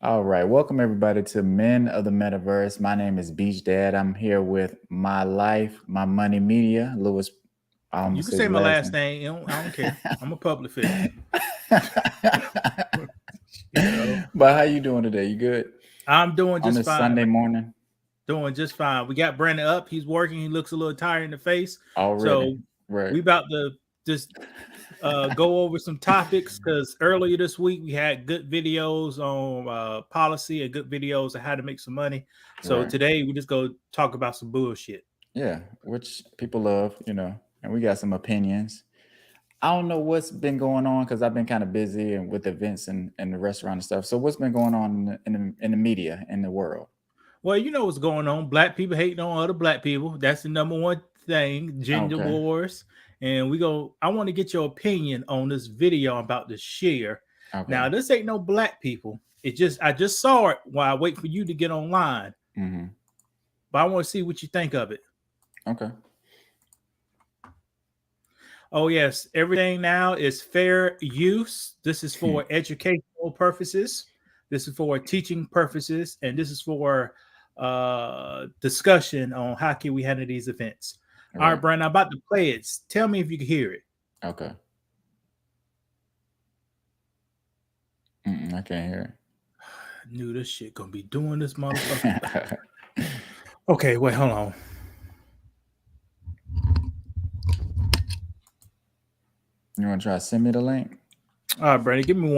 All right, welcome everybody to Men of the Metaverse. My name is Beach Dad. I'm here with my life, my money media, Lewis. I You almost can said say your my last last name. name. I don't care. I'm a public figure. you know, But how you doing today? You good I'm doing on just this fine, Sunday man. morning Doing just fine. We got Brandon up. He's working. He looks a little tired in the face. already? So Right, we about to just go over some topics because earlier this week we had good videos on policy and good videos on how to make some money. So right. today we just go talk about some bullshit. Yeah, which people love, and we got some opinions. I don't know what's been going on because I've been kind of busy and with events and the restaurant and stuff. So what's been going on in the media in the world? Well, you know what's going on. Black people hating on other black people. That's the number one thing. Gender Okay, wars. And we go, I want to get your opinion on this video I'm about to share. okay. Now, this ain't no black people. I just saw it while I wait for you to get online. Mm-hmm. But I want to see what you think of it. Okay. Oh, yes. Everything now is fair use. This is for educational purposes. This is for teaching purposes. And this is for discussion on how can we handle these events. All All right, right. Brian, I'm about to play it. Tell me if you can hear it. Okay. I can't hear I knew this shit gonna be doing this motherfucker. it. Okay, wait, hold on. You want to try to send me the link? All right, Brandon, give me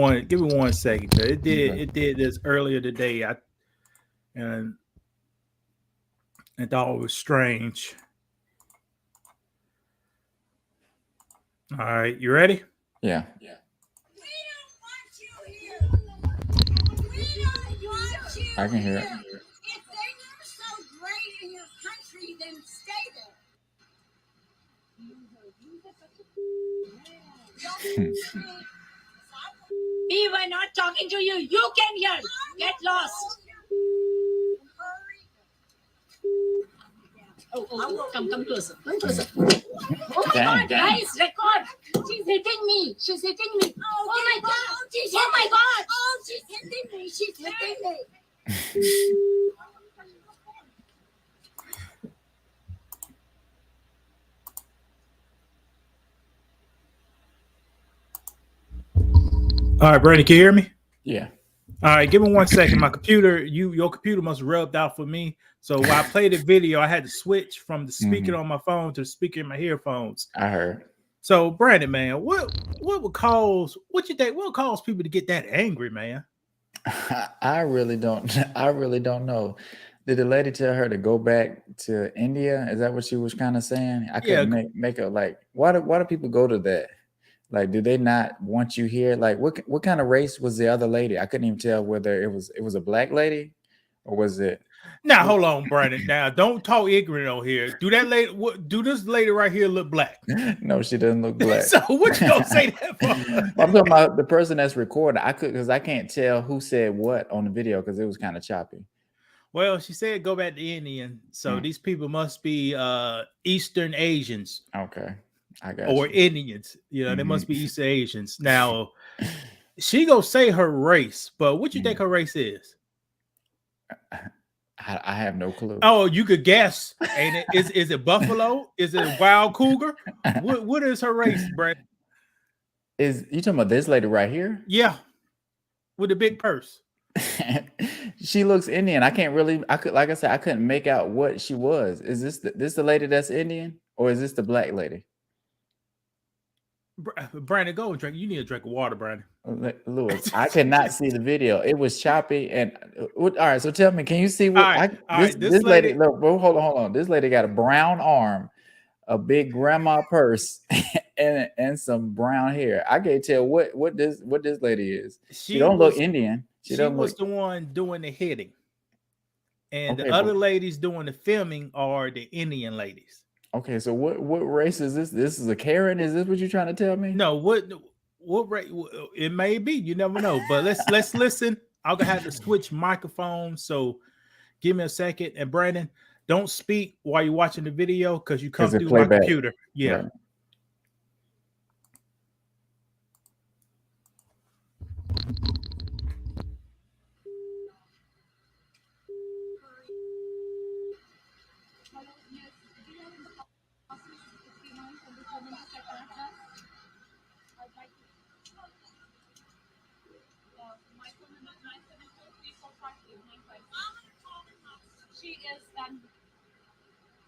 1 second. 'Cause Okay. it did this earlier today. And I thought it was strange. All right, you ready? Yeah. We don't want you here. We don't want you I can hear it. here. If they were so great in your country, then stay there. We were not talking to you. You came here. Get lost. Come closer. Come closer. Oh my Dang. God, guys, record. She's hitting me. She's hitting me. Oh my God. Oh my God. Oh, she's hitting me. She's hitting me. All right, Brandon, can you hear me? Yeah. All right, give me 1 second. My computer, your computer must have rubbed out for me. So while I played the video, I had to switch from the speaker on my phone to the speaker in my earphones. I heard. So, Brandon, man, what would cause what you think? What would cause people to get that angry, man? I really don't. I really don't know. Did the lady tell her to go back to India? Is that what she was kind of saying? I Yeah, couldn't make a like. Why do people go to that? Like, do they not want you here? Like, what kind of race was the other lady? I couldn't even tell whether it was a black lady or was it? now hold on, Brandon. Now don't talk ignorant on here. Do that lady? Do this lady right here look black? No, she doesn't look black. So what you gonna say that for? I'm talking about the person that's recording. Because I can't tell who said what on the video because it was kind of choppy. Well, she said go back to Indian. So these people must be Eastern Asians Okay, I got or you. Indians. You know, they must Mhm. be Eastern Asians. Now she gonna say her race, but what you think Mm. her race is? I have no clue. Oh, you could guess. Ain't it? Is it buffalo? Is it wild cougar? What is her race, Brad? Is you talking about this lady right here? Yeah, with the big purse. She looks Indian. I can't really. I could, like I said, I couldn't make out what she was. Is this the lady that's Indian, or is this the black lady? Brandon, go and drink. You need a drink of water, Brandon. Lewis, I could not see the video. It was choppy. And all right, so tell me, can you see what All this right. This lady? lady, Look, bro, hold on. This lady got a brown arm, a big grandma purse, and some brown hair. I can't tell what this lady is. She she don't look was Indian. She she don't look was the one doing the hitting, and the okay. But other ladies doing the filming are the Indian ladies. okay, so what race is this? This is a Karen. Is this what you're trying to tell me? No, what rate? It may be. You never know. But let's listen. I'm gonna have to switch microphones. So give me a second. And Brandon, don't speak while you're watching the video because you Because come it through my playback. computer. Yeah. Right. She is done.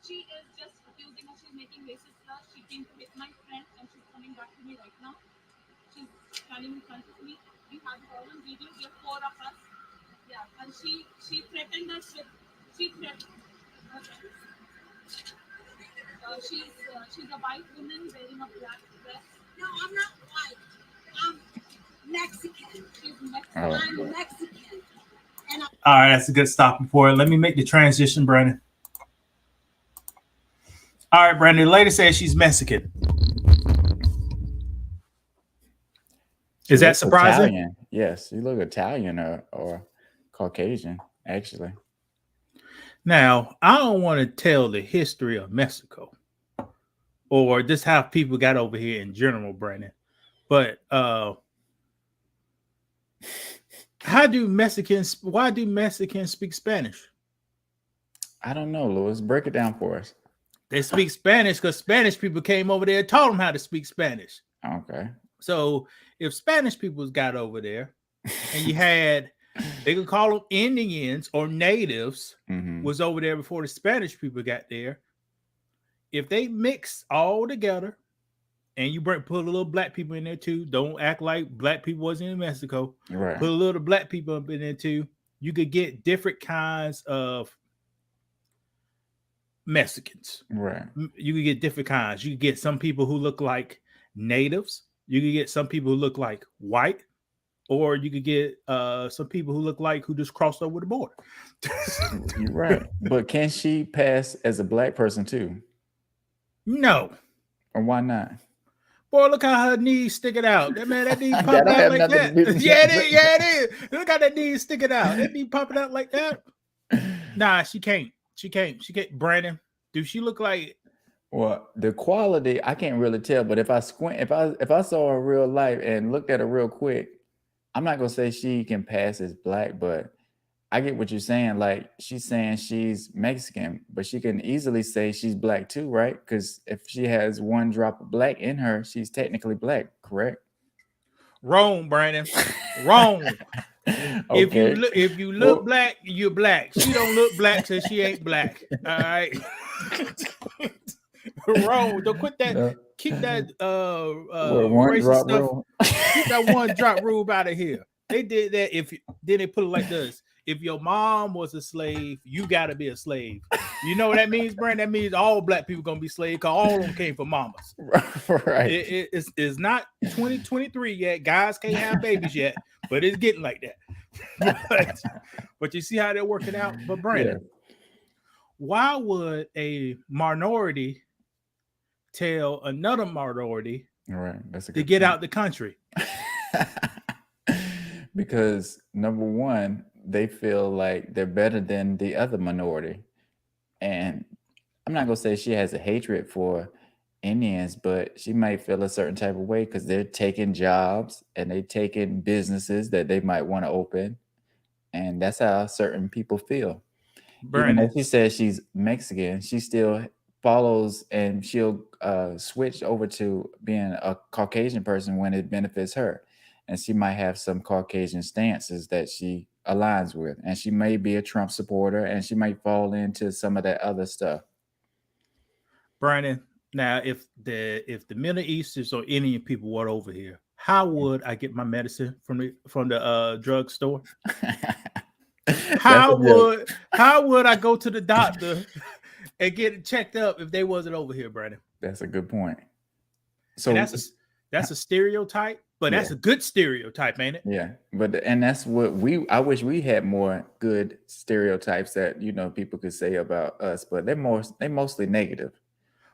She is just accusing us. She's making racist slurs. She came to hit my friend and she's coming back to me right now. She's standing in front of me. We have it all on video. There are 4 of us. Yeah, and she threatened us with. She threatened. She's a white woman wearing a black dress. No, I'm not white. I'm Mexican. She's Mexican. Oh. I'm Mexican. And All right, that's a good stopping point. Let me make the transition, Brandon. All right, Brandon. The lady says she's Mexican. Is that looks surprising? Italian. Yes, you look Italian or Caucasian, actually. Now, I don't want to tell the history of Mexico or just how people got over here in general, Brandon. But why do Mexicans speak Spanish? I don't know, Louis. Break it down for us. They speak Spanish because Spanish people came over there and taught them how to speak Spanish. Okay. So if Spanish people got over there and you had, they could call them Indians or natives, was over there before the Spanish people got there. If they mix all together and you put a little black people in there too, don't act like black people wasn't in Mexico. Right. Put a little black people up in there too. You could get different kinds of Mexicans. Right. You could get different kinds. You could get some people who look like natives. You could get some people who look like white, or you could get some people who look like who just crossed over the border. You're right. But can she pass as a black person too? No. Or why not? Boy, look how her knees sticking out. That knee That popping don't out have like nothing that. to do with Yeah, it. it is. Look how that knee sticking out. That knee popping out like that. Nah, she can't. She can't. Brandon, do she look like? Well, the quality I can't really tell, but if I squint, if I saw her real life and looked at her real quick, I'm not gonna say she can pass as black, but I get what you're saying. Like she's saying she's Mexican, but she can easily say she's black too, right? Because if she has one drop of black in her, she's technically black, correct? Wrong, Brandon. Wrong. Okay. If you look black, you're black. She don't look black, so she ain't black. All right. Wrong. Don't quit that. No. Keep that one racist drop stuff. rule. Keep that one drop rule out of here. They did that. Then they put it like this: if your mom was a slave, you got to be a slave. You know what that means, Brandon? That means all black people gonna be slaves because all of them came from mamas. Right. It's not 2023 yet. Guys can't have babies yet, but it's getting like that. but you see how they're working out. But Brandon, why would a minority tell another minority That's a to good get point. out the country? Because number one, they feel like they're better than the other minority. And I'm not gonna say she has a hatred for Indians, but she might feel a certain type of way because they're taking jobs and they taking businesses that they might want to open. And that's how certain people feel. Even though she says she's Mexican, she still follows and she'll switch over to being a Caucasian person when it benefits her. And she might have some Caucasian stances that she aligns with. And she may be a Trump supporter and she might fall into some of that other stuff. Brandon, now if the Middle Easters or Indian people were over here, how would I get my medicine from the drugstore? How would I go to the doctor and get it checked up if they wasn't over here, Brandon? That's a good point. So and that's a stereotype, but that's a good stereotype, ain't it? Yeah, and that's what I wish we had more good stereotypes that people could say about us, but they're mostly negative.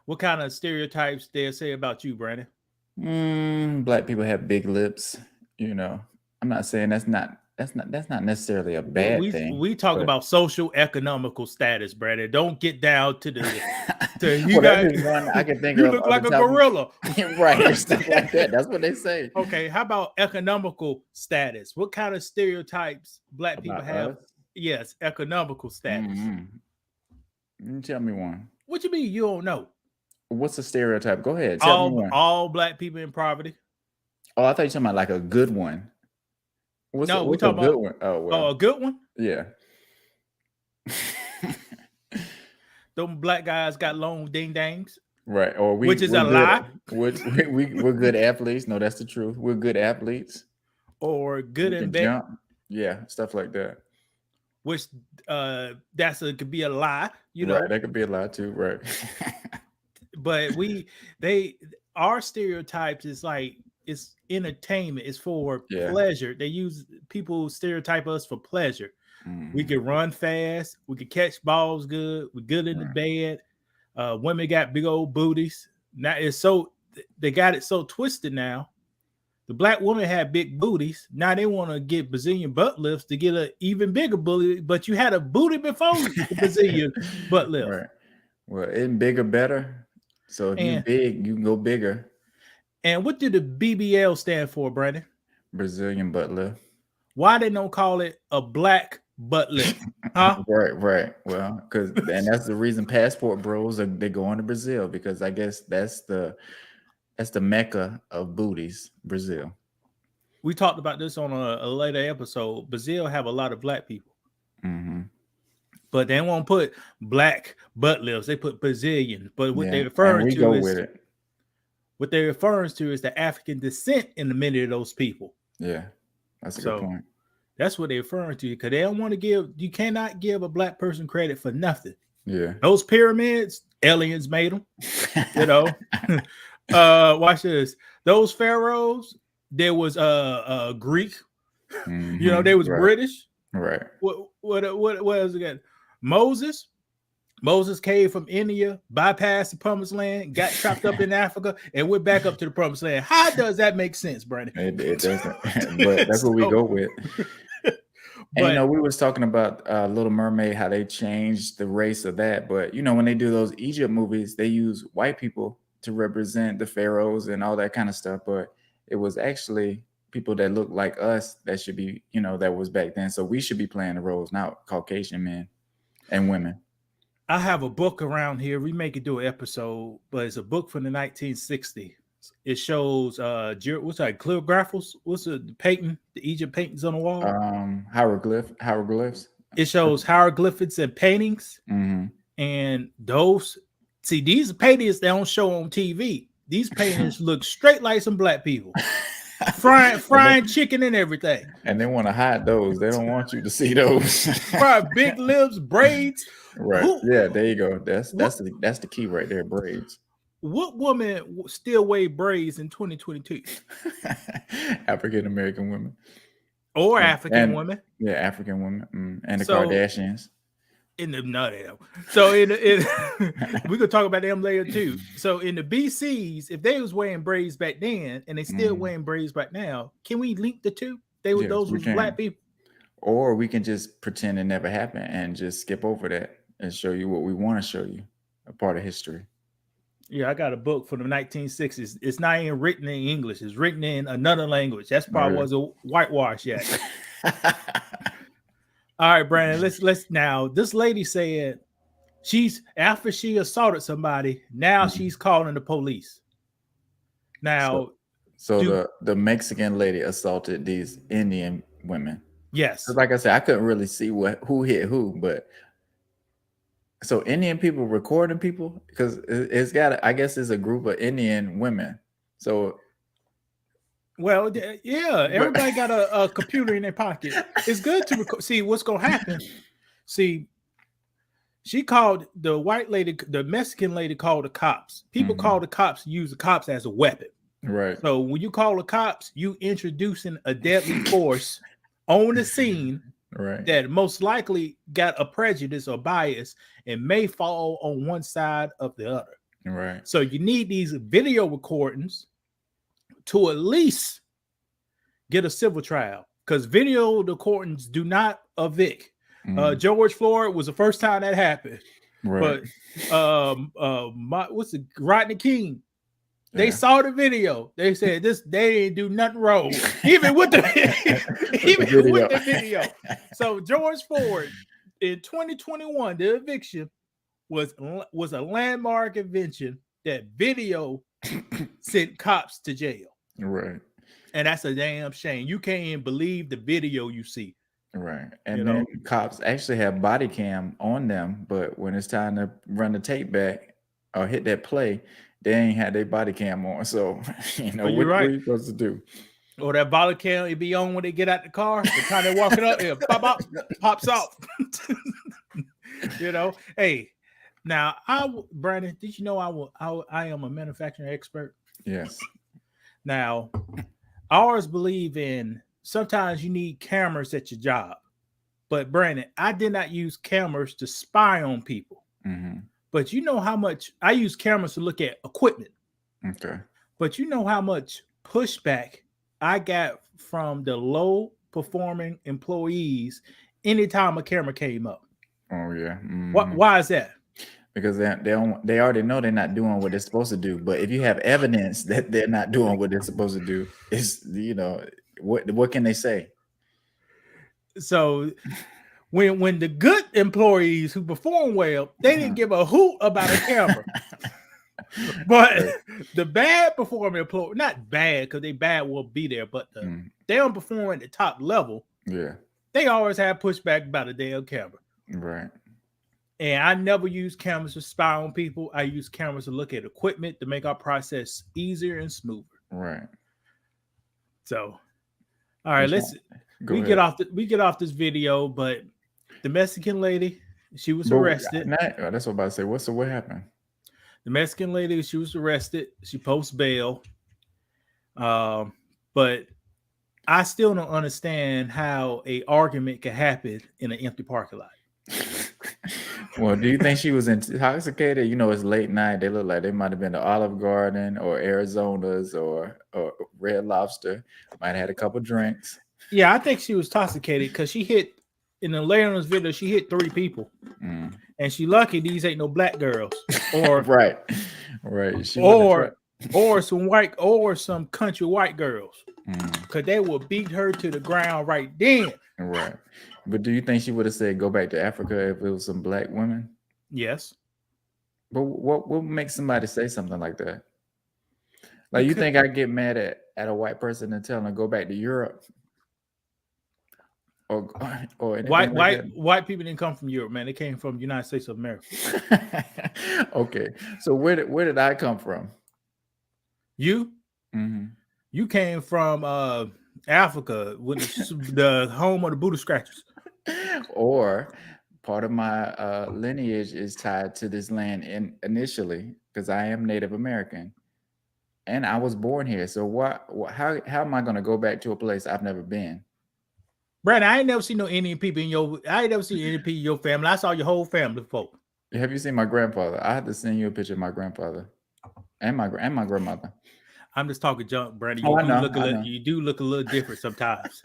What kind of stereotypes they say about you, Brandon? Black people have big lips. I'm not saying that's not necessarily a bad thing. We talk about social economical status, Brandon. Don't get down to the one I can think you of. look like a gorilla. Right, stuff like that. That's what they say. Okay, how about economical status? What kind of stereotypes black people have? Yes, economical status. Tell me one. What you mean you don't know? What's a stereotype? Go ahead. Tell me one. All black people in poverty. Oh, I thought you were talking about like a good one. We talking about good one? Oh, well. a good one? Yeah. them black guys got long ding dangs, Right. Or which is we're a good. lie, We're good athletes. No, that's the truth. We're good athletes. or good We and can bad, jump. Yeah, stuff like that. which could be a lie, you know. Right. That could be a lie too. Right. But they our stereotypes is like it's entertainment, it's for Yeah. pleasure. They use people stereotype us for pleasure. We Mhm. can run fast, we can catch balls good, we're good in the Right. bed. Women got big old booties. Now it's so they got it so twisted now. The black woman had big booties. Now they want to get Brazilian butt lifts to get an even bigger booty, but you had a booty before the Brazilian butt lift. Right. Well, isn't bigger better? So if you And big, you can go bigger. and what did the BBL stand for, Brandon? Brazilian butt lift. Why they don't call it a black butt lift? Huh? Right. Well, and that's the reason passport bros they going to Brazil, because I guess that's the mecca of booties, Brazil. We talked about this on a later episode. Brazil have a lot of black people, Mm-hmm. but they won't put black butt lifts. They put Brazilian. But what Yeah, they're and referring we to go is with it. what they're referring to is the African descent in the many of those people. Yeah, that's a So good point. that's what they're referring to, because they don't want to give. You cannot give a black person credit for nothing. Yeah. Those pyramids, aliens made them. You know. Watch this. Those pharaohs, there was Greek. You know, they was Right. British. Right. What was again? Moses came from India, bypassed the promised land, got trapped up in Africa, and went back up to the promised land. How does that make sense, Brandon? It doesn't, but that's what we go with. And But we was talking about Little Mermaid, how they changed the race of that. But when they do those Egypt movies, they use white people to represent the pharaohs and all that kind of stuff. But it was actually people that look like us that should be, that was back then. So we should be playing the roles, not Caucasian men and women. I have a book around here. We may could do an episode, but it's a book from the 1960s. It shows what's that, calligraphs? What's the painting, the Egypt paintings on the wall? Hieroglyphs. It shows hieroglyphics and paintings. Mm-hmm. And these paintings they don't show on TV. These paintings look straight like some black people. Frying chicken and everything. And they want to hide those. They don't want you to see those. Big lips, braids. Right. Yeah, there you go. That's the key right there, braids. What woman still wear braids in 2022? African American women. Or African women. Yeah, African women. And the Kardashians. So we could talk about them later too. So in the BCs, if they was wearing braids back then and they still wearing braids right now, can we link the two? Those were black people. Or we can just pretend it never happened and just skip over that and show you what we want to show you, a part of history. Yeah, I got a book from the 1960s. It's not even written in English. It's written in another language. That's probably was a whitewash yet. All right, Brandon, let's now. This lady said after she assaulted somebody, now she's calling the police. Now, so the Mexican lady assaulted these Indian women. Yes. Like I said, I couldn't really see who hit who, but so Indian people recording people, because it's got, I guess it's a group of Indian women. So, well, yeah, everybody got a computer in their pocket. It's good to see what's going to happen. See, she called the white lady, the Mexican lady called the cops. People call the cops, use the cops as a weapon. Right. So when you call the cops, you introducing a deadly force on the scene. Right. That most likely got a prejudice or bias and may fall on one side of the other. Right. So you need these video recordings to at least get a civil trial, because video recordings do not evict. George Floyd was the first time that happened. Right. But Rodney King? They saw the video. They said they didn't do nothing wrong, even with the video. So George Floyd in 2021, the eviction was a landmark invention that video sent cops to jail. Right. And that's a damn shame. You can't even believe the video you see. Right. You And know, then cops actually have body cam on them, but when it's time to run the tape back or hit that play, they ain't had their body cam on. So, but you're what right. are you supposed to do? Or that bottle can it be on when they get out the car. The time they walk it up, it pops off. You know, hey, now Brandon, did you know I am a manufacturing expert? Yes. Now, I always believe in sometimes you need cameras at your job. But Brandon, I did not use cameras to spy on people. Mm-hmm. But you know how much I use cameras to look at equipment. Okay. But you know how much pushback I got from the low performing employees anytime a camera came up. Oh yeah. Why is that? Because they already know they're not doing what they're supposed to do. But if you have evidence that they're not doing what they're supposed to do, it's what can they say? So when the good employees who perform well, they didn't give a hoot about a camera. But Right. the bad performing employees, not bad because they bad will be there, but they don't perform at the top level. Yeah. They always have pushback about a damn camera. Right. And I never use cameras to spy on people. I use cameras to look at equipment to make our process easier and smoother. Right. So, all right, we get off this video. But the Mexican lady, she was arrested. That's what I'm about to say. What happened? The Mexican lady, she was arrested. She posts bail. But I still don't understand how a argument can happen in an empty parking lot. Well, do you think she was intoxicated? It's late night. They look like they might have been to Olive Garden or Arizona's or Red Lobster. Might have had a couple drinks. Yeah, I think she was intoxicated because she hit in the later on this video. She hit 3 people, and she lucky these ain't no black girls or right. or some country white girls because they will beat her to the ground right then. Right. But do you think she would have said go back to Africa if it was some black women? Yes. But what makes somebody say something like that? Like, you think I get mad at a white person and tell them to go back to Europe? Or white people didn't come from Europe, man. They came from the United States of America. Okay. So where did I come from? You? Mm-hmm. You came from Africa, with the home of the Buddha scratchers. Or part of my lineage is tied to this land initially because I am Native American and I was born here. So how am I going to go back to a place I've never been? Brad, I ain't never seen no Indian people in your family. I saw your whole family, folk. Have you seen my grandfather? I had to send you a picture of my grandfather and my grandmother. I'm just talking junk, Brandon. You do look a little different sometimes.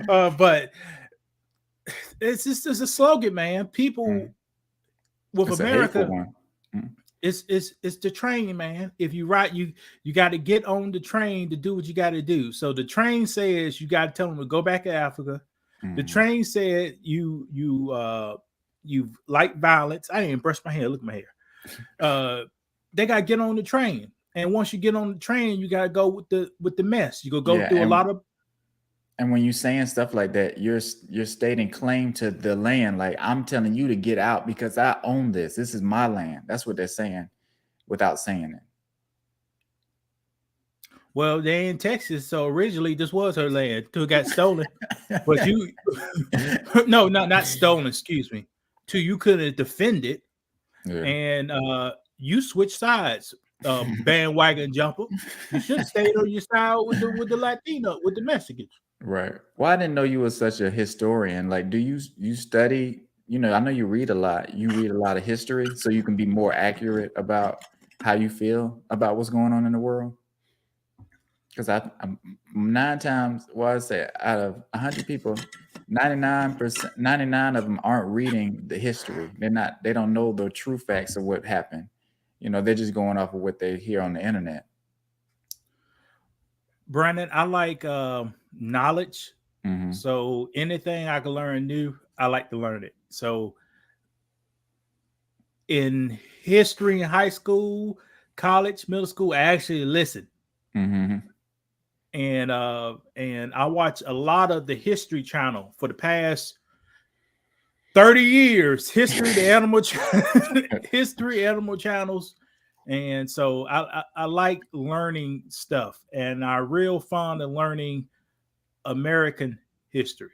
But it's a slogan, man. People with it's America, it's the train, man. If you ride, you got to get on the train to do what you got to do. So the train says you got to tell them to go back to Africa. The train said you like violence. I didn't even brush my hair. Look at my hair. They got to get on the train, and once you get on the train, you got to go with the mess. You go through a lot of. And when you're saying stuff like that, you're stating claim to the land. Like, I'm telling you to get out because I own this. This is my land. That's what they're saying without saying it. Well, they're in Texas, so originally this was her land till it got stolen. But no, not stolen. Excuse me. Till you couldn't defend it, and you switched sides. Bandwagon jumper. You should have stayed on your side with the Latino, with the Mexicans. Right. Well, I didn't know you were such a historian. Like, do you study? I know you read a lot. You read a lot of history, so you can be more accurate about how you feel about what's going on in the world. Because I'm 9 times, I say out of 100 people, 99 of them aren't reading the history. They don't know the true facts of what happened. They're just going off of what they hear on the internet. Brandon, I like knowledge. Mm-hmm. So anything I can learn new, I like to learn it. So in history in high school, college, middle school, I actually listen. Mm-hmm. and I watch a lot of the History Channel for the past 30 years. History Animal Channels. And so I like learning stuff, and I real fond of learning American history.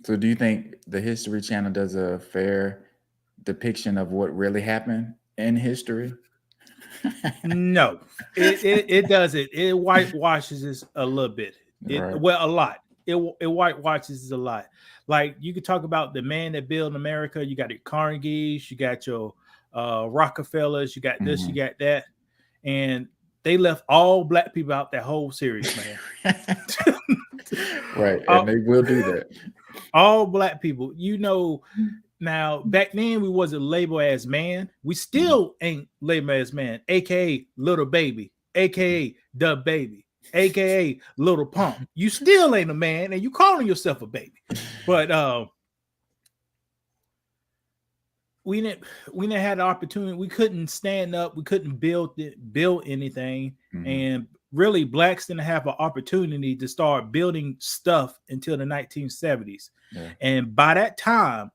So do you think the History Channel does a fair depiction of what really happened in history? No, it doesn't. It whitewashes this a little bit. Right. Well, a lot. It whitewashes a lot. Like, you could talk about the man that built America. You got your Carnegies, you got your Rockefellers, you got this, you got that, and they left all black people out that whole series, man. Right, and they will do that. All black people, Now, back then we wasn't labeled as man. We still ain't labeled as man, aka little baby, aka the baby, aka little pump. You still ain't a man, and you calling yourself a baby. But we didn't have the opportunity. We couldn't stand up. We couldn't build anything, and really, blacks didn't have an opportunity to start building stuff until the 1970s. Yeah. And by that time,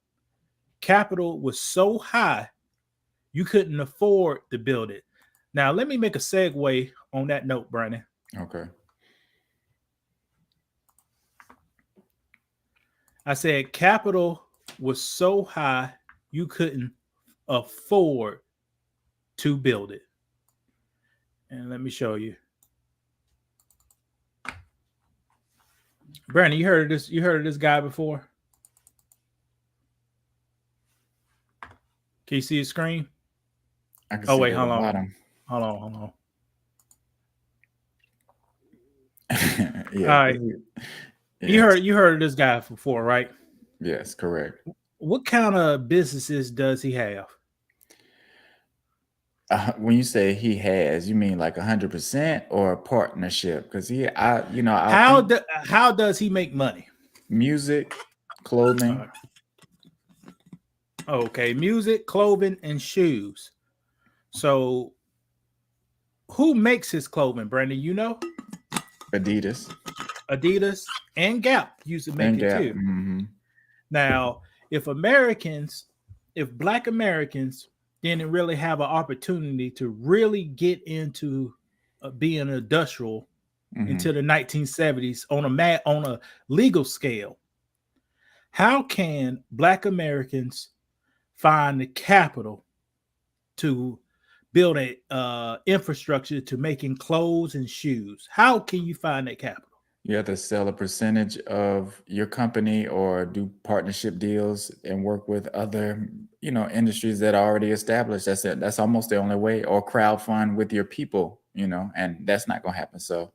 capital was so high, you couldn't afford to build it. Now, let me make a segue on that note, Brandon. Okay. I said capital was so high, you couldn't afford to build it. And let me show you. Brandon, you heard of this? You heard of this guy before? Can you see his screen? I can Oh, see wait, it at hold the on. bottom. Hold on. Yeah. All right. Yes. You heard of this guy before, right? Yes, correct. What kind of businesses does he have? When you say he has, you mean like 100% or a partnership? Because How does he make money? Music, clothing. Okay, music, clothing, and shoes. So, who makes his clothing, Brandon? You know? Adidas and Gap used to make it too. Mm-hmm. Now, if black Americans didn't really have an opportunity to really get into being industrial until the 1970s on a legal scale, how can black Americans find the capital to build a infrastructure to making clothes and shoes? How can you find that capital? You have to sell a percentage of your company or do partnership deals and work with other, industries that are already established. That's it. That's almost the only way. Or crowdfund with your people, and that's not going to happen. So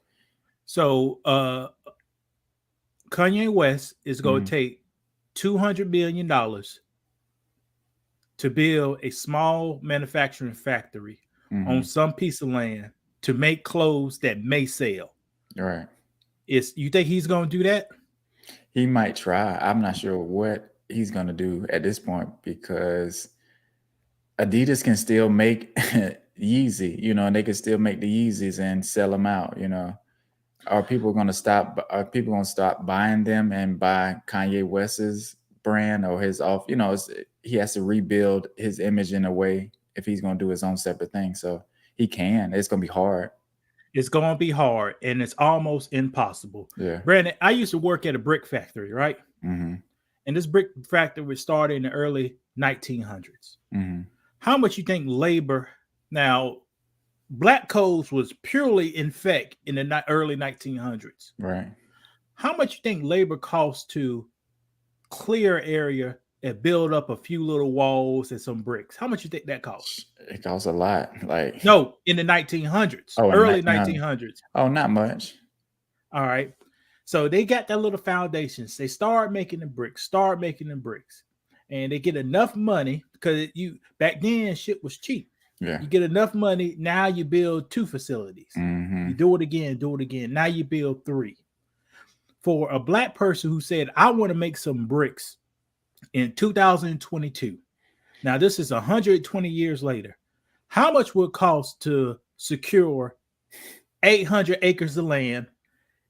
Kanye West is going to take $200 million to build a small manufacturing factory on some piece of land to make clothes that may sell. Right. You think he's going to do that? He might try. I'm not sure what he's going to do at this point, because Adidas can still make Yeezy, and they can still make the Yeezys and sell them out, Are people going to stop buying them and buy Kanye West's brand or his off? He has to rebuild his image in a way if he's going to do his own separate thing. So he can. It's going to be hard. It's going to be hard, and it's almost impossible. Yeah. Brandon, I used to work at a brick factory, right? Mm-hmm. And this brick factory was started in the early 1900s. Mm-hmm. How much you think labor? Now, black codes was purely in effect in the early 1900s. Right. How much you think labor costs to clear area and build up a few little walls and some bricks? How much you think that costs? It costs a lot. No, in the 1900s, early 1900s. Oh, not much. All right. So they got that little foundations. They start making the bricks, and they get enough money because back then shit was cheap. Yeah. You get enough money. Now you build 2 facilities. Mm-hmm. You do it again. Now you build 3. For a black person who said, I want to make some bricks in 2022. Now, this is 120 years later. How much would it cost to secure 800 acres of land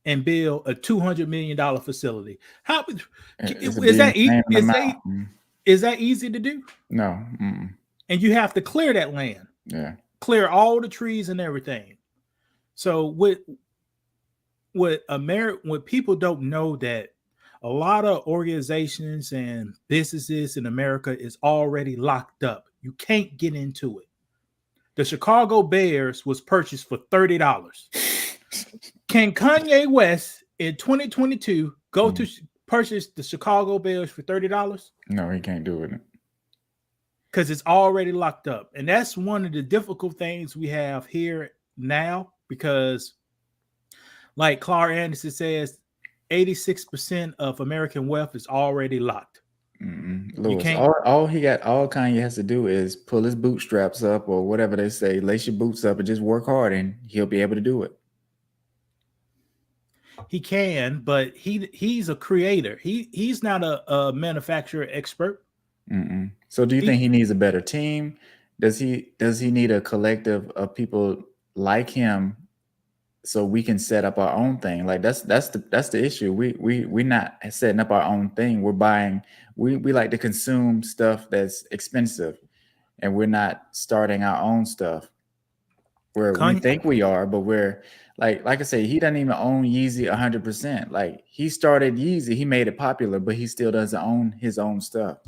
and build a $200 million facility. How It's a is that big name in the is mouth. that easy to do? No. And you have to clear that land, Yeah. clear all the trees and everything. So what people don't know that a lot of organizations and businesses in America is already locked up. You can't get into it. The Chicago Bears was purchased for $30. Can Kanye West in 2022 go to purchase the Chicago Bears for $30? No, he can't do it. Because it's already locked up. And that's one of the difficult things we have here now, because like Clark Anderson says, 86% of American wealth is already locked. Lewis, can't- all Kanye has to do is pull his bootstraps up, or whatever they say, lace your boots up and just work hard, and he'll be able to do it. He can, but he's a creator. He's not a manufacturer expert. So do you think he needs a better team? Does he need a collective of people like him so we can set up our own thing? Like that's the issue. We're not setting up our own thing. We're buying, we like to consume stuff that's expensive, and we're not starting our own stuff where we think we are, but we're like I say, he doesn't even own Yeezy 100%. Like he started Yeezy, he made it popular, but he still doesn't own his own stuff.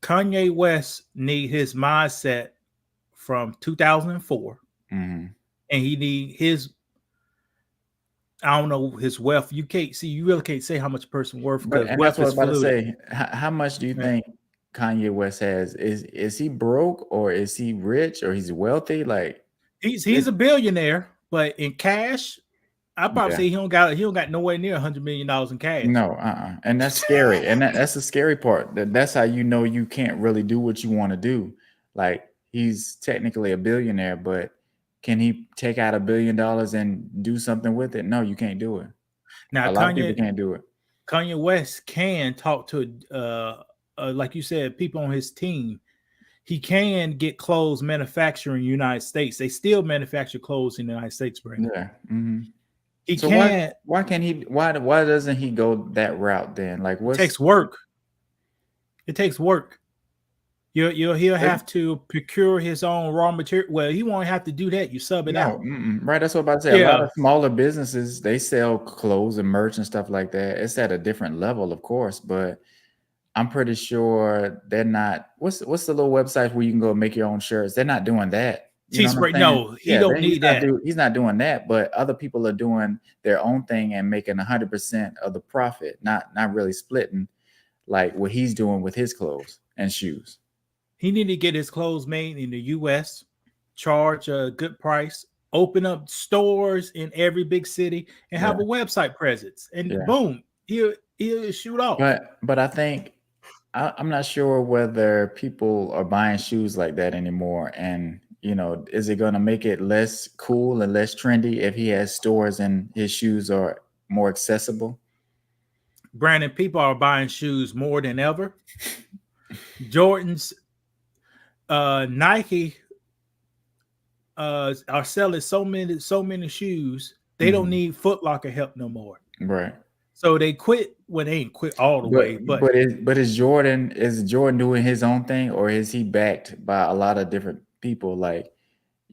Kanye West need his mindset from 2004, and he need his, I don't know, his wealth. You really can't say how much a person worth, because wealth is about to fluid. say. How much do you think Kanye West has? Is he broke, or is he rich, or he's wealthy? Like he's a billionaire, but in cash, I probably say he don't got nowhere near $100 million in cash. No, and that's scary, and that's the scary part. That's how you know you can't really do what you want to do. Like he's technically a billionaire, but can he take out $1 billion and do something with it? No, you can't do it. Now, a lot of people can't do it. Kanye West can talk to, like you said, people on his team. He can get clothes manufactured in the United States. They still manufacture clothes in the United States, Brandon. Yeah. He can't. Why can't he? Why doesn't he go that route then? Like, it takes work. It takes work. He'll have to procure his own raw material. Well, he won't have to do that. You sub it out. Right. That's what I'm about to say. A lot of smaller businesses, they sell clothes and merch and stuff like that. It's at a different level, of course, but I'm pretty sure they're not. What's the little website where you can go make your own shirts? They're not doing that. No, he don't need that. He's not doing that, but other people are doing their own thing and making 100% of the profit, not really splitting like what he's doing with his clothes and shoes. He need to get his clothes made in the U.S., charge a good price, open up stores in every big city, and have a website presence. And boom, he'll shoot off. But I think I'm not sure whether people are buying shoes like that anymore. And is it going to make it less cool and less trendy if he has stores and his shoes are more accessible? Brandon, people are buying shoes more than ever. Jordans, Nike are selling so many shoes. They don't need Foot Locker help no more. Right. So they quit. Well, they ain't quit all the way. But is Jordan doing his own thing, or is he backed by a lot of different people? Like,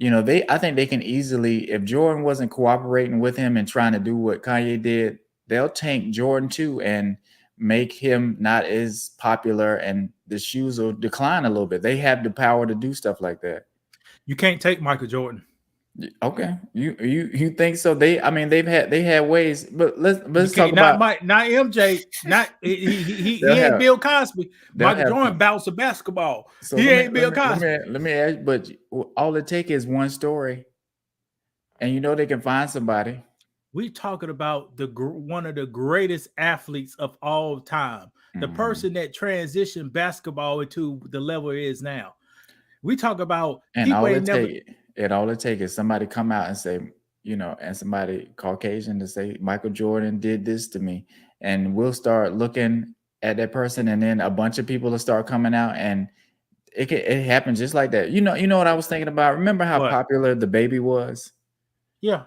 I think they can easily, if Jordan wasn't cooperating with him and trying to do what Kanye did, they'll tank Jordan too and make him not as popular, and the shoes will decline a little bit. They have the power to do stuff like that. You can't take Michael Jordan. Okay, you think so? They had ways, but let's talk about not MJ. Not he ain't Bill Cosby. Michael Jordan bounced a basketball. So he ain't Bill Cosby. Let me ask, but all it takes is one story, and they can find somebody. We talking about one of the greatest athletes of all time, the person that transitioned basketball into the level it is now. We talk about, and all it takes is somebody come out and say, and somebody Caucasian to say Michael Jordan did this to me, and we'll start looking at that person, and then a bunch of people will start coming out, and it happens just like that. You know what I was thinking about? Remember how popular the baby was? Yeah.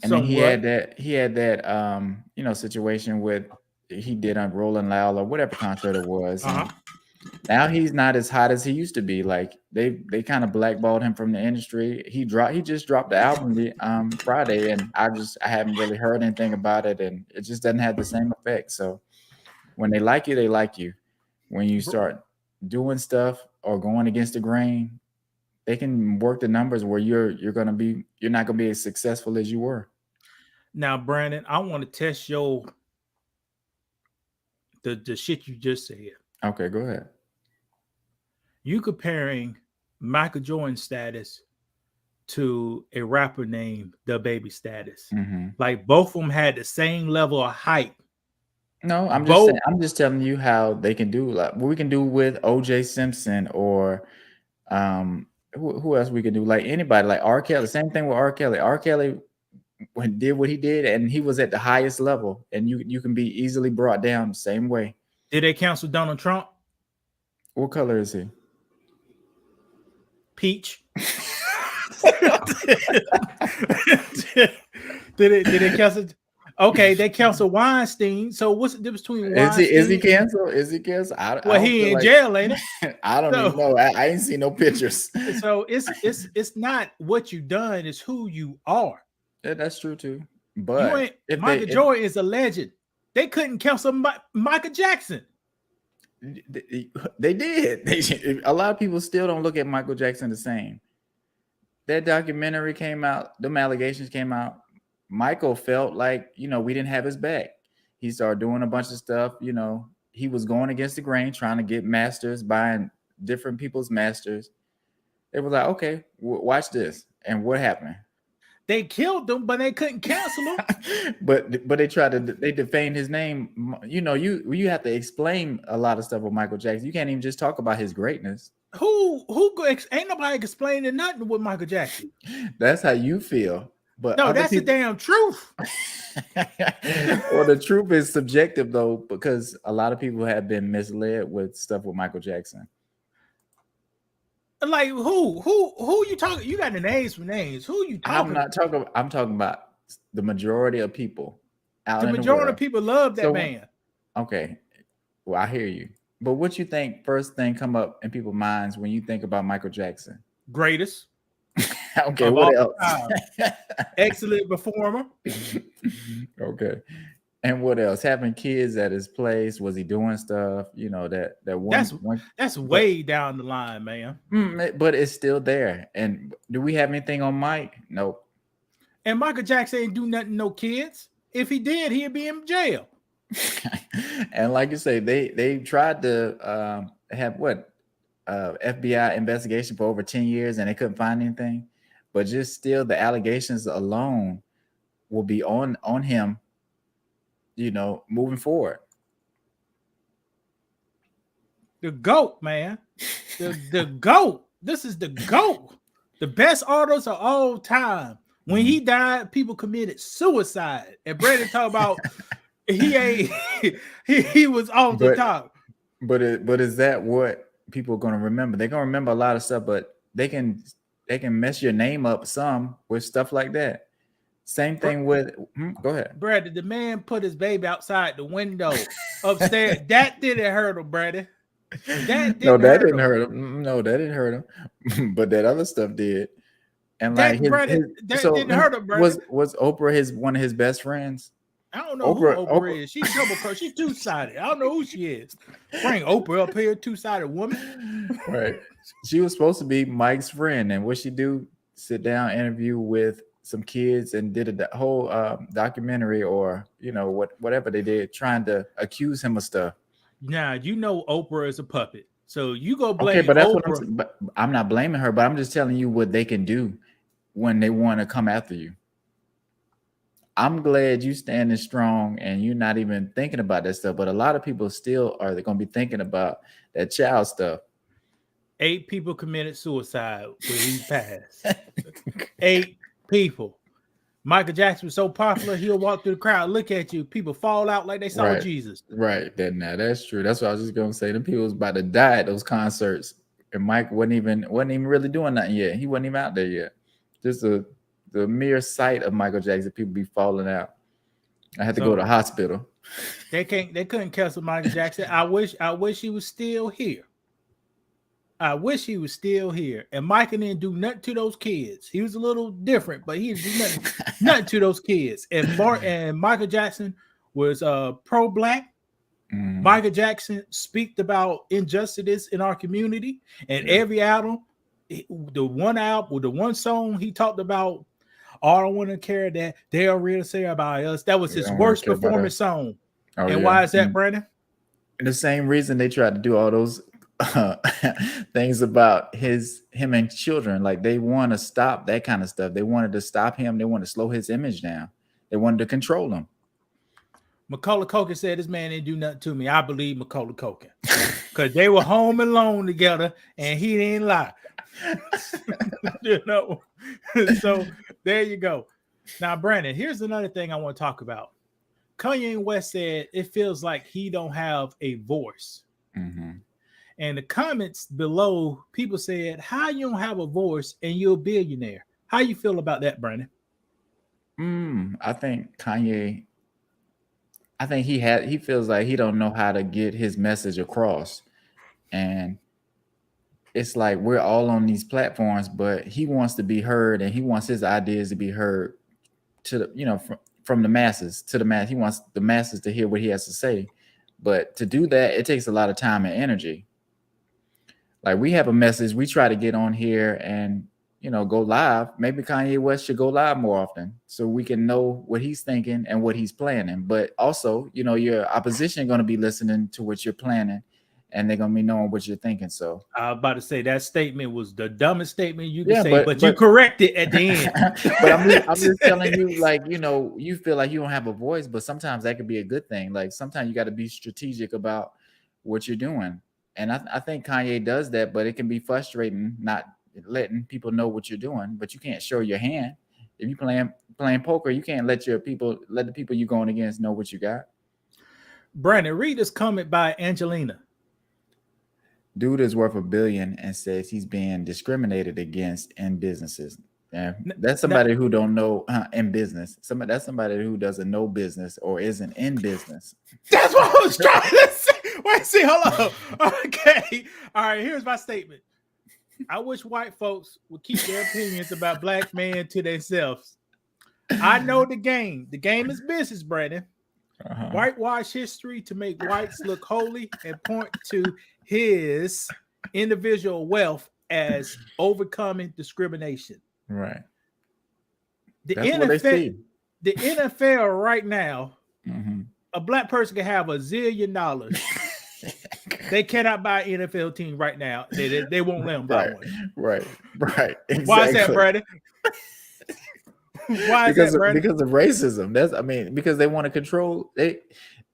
And then Somewhat. he had that you know, situation with he did on Rolling Loud or whatever concert it was. Uh-huh. And now he's not as hot as he used to be. Like they kind of blackballed him from the industry. He just dropped the album the Friday, and I haven't really heard anything about it, and it just doesn't have the same effect. So when they like you, they like you. When you start doing stuff or going against the grain, they can work the numbers where you're not gonna be as successful as you were. Now, Brandon, I want to test your the shit you just said. Okay, go ahead. You comparing Michael Jordan's status to a rapper named The Baby status. Mm-hmm. Like both of them had the same level of hype. No, I'm just telling you how they can do, like what we can do with O.J. Simpson or who else we can do, like anybody, like R. Kelly. Same thing with R. Kelly. R. Kelly did what he did, and he was at the highest level, and you can be easily brought down the same way. Did they cancel Donald Trump? What color is he? Peach. Did they cancel? Okay, they canceled Weinstein. So what's the difference between Weinstein? Is he canceled? Is he canceled? Well, he in jail, ain't it? I don't even know. I ain't seen no pictures. So it's not what you done, it's who you are. Yeah, that's true too. But Michael Jordan is a legend. They couldn't cancel Michael Jackson. They did. A lot of people still don't look at Michael Jackson the same. That documentary came out, them allegations came out. Michael felt like, you know, we didn't have his back. He started doing a bunch of stuff, you know, he was going against the grain, trying to get masters, buying different people's masters. They were like, okay, watch this. And what happened? They killed him, but they couldn't cancel him. but they defamed his name. You know, you have to explain a lot of stuff with Michael Jackson. You can't even just talk about his greatness. Who ain't nobody explaining nothing with Michael Jackson. That's how you feel. But no, that's the damn truth. Well, the truth is subjective though, because a lot of people have been misled with stuff with Michael Jackson. Like who you talking? You got the names for names. Who you talking? I'm talking about the majority of people out the in majority the world. of people love that man. Okay, well, I hear you. But what you think first thing come up in people's minds when you think about Michael Jackson? Greatest. Okay, what else? Excellent performer. Okay. And what else? Having kids at his place? Was he doing stuff? You know, that one. That's way down the line, man. But it's still there. And do we have anything on Mike? Nope. And Michael Jackson ain't do nothing, no kids. If he did, he'd be in jail. And like you say, they tried to have FBI investigation for over 10 years, and they couldn't find anything. But just still, the allegations alone will be on him, you know, moving forward. The GOAT, man. The GOAT. This is the GOAT. The best artist of all time. When he died, people committed suicide. And Brandon talk about he was off the top. But is that what people are going to remember? They're going to remember a lot of stuff, but they can mess your name up some with stuff like that. Same thing with go ahead. Brandon, the man put his baby outside the window upstairs. That didn't hurt him, Brandon. That didn't hurt him. No, that didn't hurt him. But that other stuff did. And that, like didn't hurt him, Brandon. Was Oprah one of his best friends? I don't know who Oprah is. She's double. She's two-sided. I don't know who she is. Bring Oprah up here, two-sided woman. Right. She was supposed to be Mike's friend, and what she do? Sit down, interview with some kids, and did a whole documentary, or you know whatever they did, trying to accuse him of stuff. Now you know Oprah is a puppet, so you go blame. Okay, but that's Oprah. what I'm not blaming her, but I'm just telling you what they can do when they want to come after you. I'm glad you standing strong and you're not even thinking about that stuff. But a lot of people still are going to be thinking about that child stuff. 8 people committed suicide when he passed. 8 people. Michael Jackson was so popular, he'll walk through the crowd, look at you. People fall out like they saw Jesus. Right. That's true. That's what I was just going to say. The people was about to die at those concerts. And Mike wasn't even really doing nothing yet. He wasn't even out there yet. Just a The mere sight of Michael Jackson, people be falling out. I had to go to the hospital. They couldn't cancel Michael Jackson. I wish he was still here. I wish he was still here. And Michael didn't do nothing to those kids. He was a little different, but he didn't do nothing to those kids. And Michael Jackson was pro-black. Michael Jackson speaked about injustices in our community. And every album, the one song he talked about, all I want to care that they are real to say about us. That was his worst performance song. Oh, and why is that, Brandon? The same reason they tried to do all those things about him and children. Like they want to stop that kind of stuff. They wanted to stop him. They want to slow his image down. They wanted to control him. Macaulay Culkin said this man didn't do nothing to me. I believe Macaulay Culkin because they were home alone together and he didn't lie. You know, so there you go. Now, Brandon, here's another thing I want to talk about. Kanye West said it feels like he don't have a voice. And the comments below, people said, "How you don't have a voice and you're a billionaire?" How you feel about that, Brandon? I think Kanye. I think he feels like he don't know how to get his message across, and it's like we're all on these platforms, but he wants to be heard and he wants his ideas to be heard to the, from the masses to the mass. He wants the masses to hear what he has to say, but to do that, it takes a lot of time and energy. Like we have a message, we try to get on here and go live. Maybe Kanye West should go live more often so we can know what he's thinking and what he's planning. But also, your opposition going to be listening to what you're planning, and they're going to be knowing what you're thinking. So I was about to say that statement was the dumbest statement you can say, but you corrected at the end. But I'm just telling you, like, you feel like you don't have a voice, but sometimes that could be a good thing. Like sometimes you got to be strategic about what you're doing. And I think Kanye does that, but it can be frustrating not letting people know what you're doing, but you can't show your hand. If you playing poker, you can't let the people you're going against know what you got. Brandon, read this comment by Angelina. Dude is worth $1 billion and says he's being discriminated against in businesses. Yeah, that's somebody who don't know in business. That's somebody who doesn't know business or isn't in business. That's what I was trying to say. Wait, see, hold on. Okay, all right. Here's my statement. I wish white folks would keep their opinions about black men to themselves. I know the game. The game is business, Brandon. Whitewash history to make whites look holy and point to his individual wealth as overcoming discrimination. Right. The NFL right now, a black person can have $1 zillion. They cannot buy an NFL team right now. They won't let them buy one. Right. Exactly. Why is that, Brandon? Because of racism. Because they want to control. If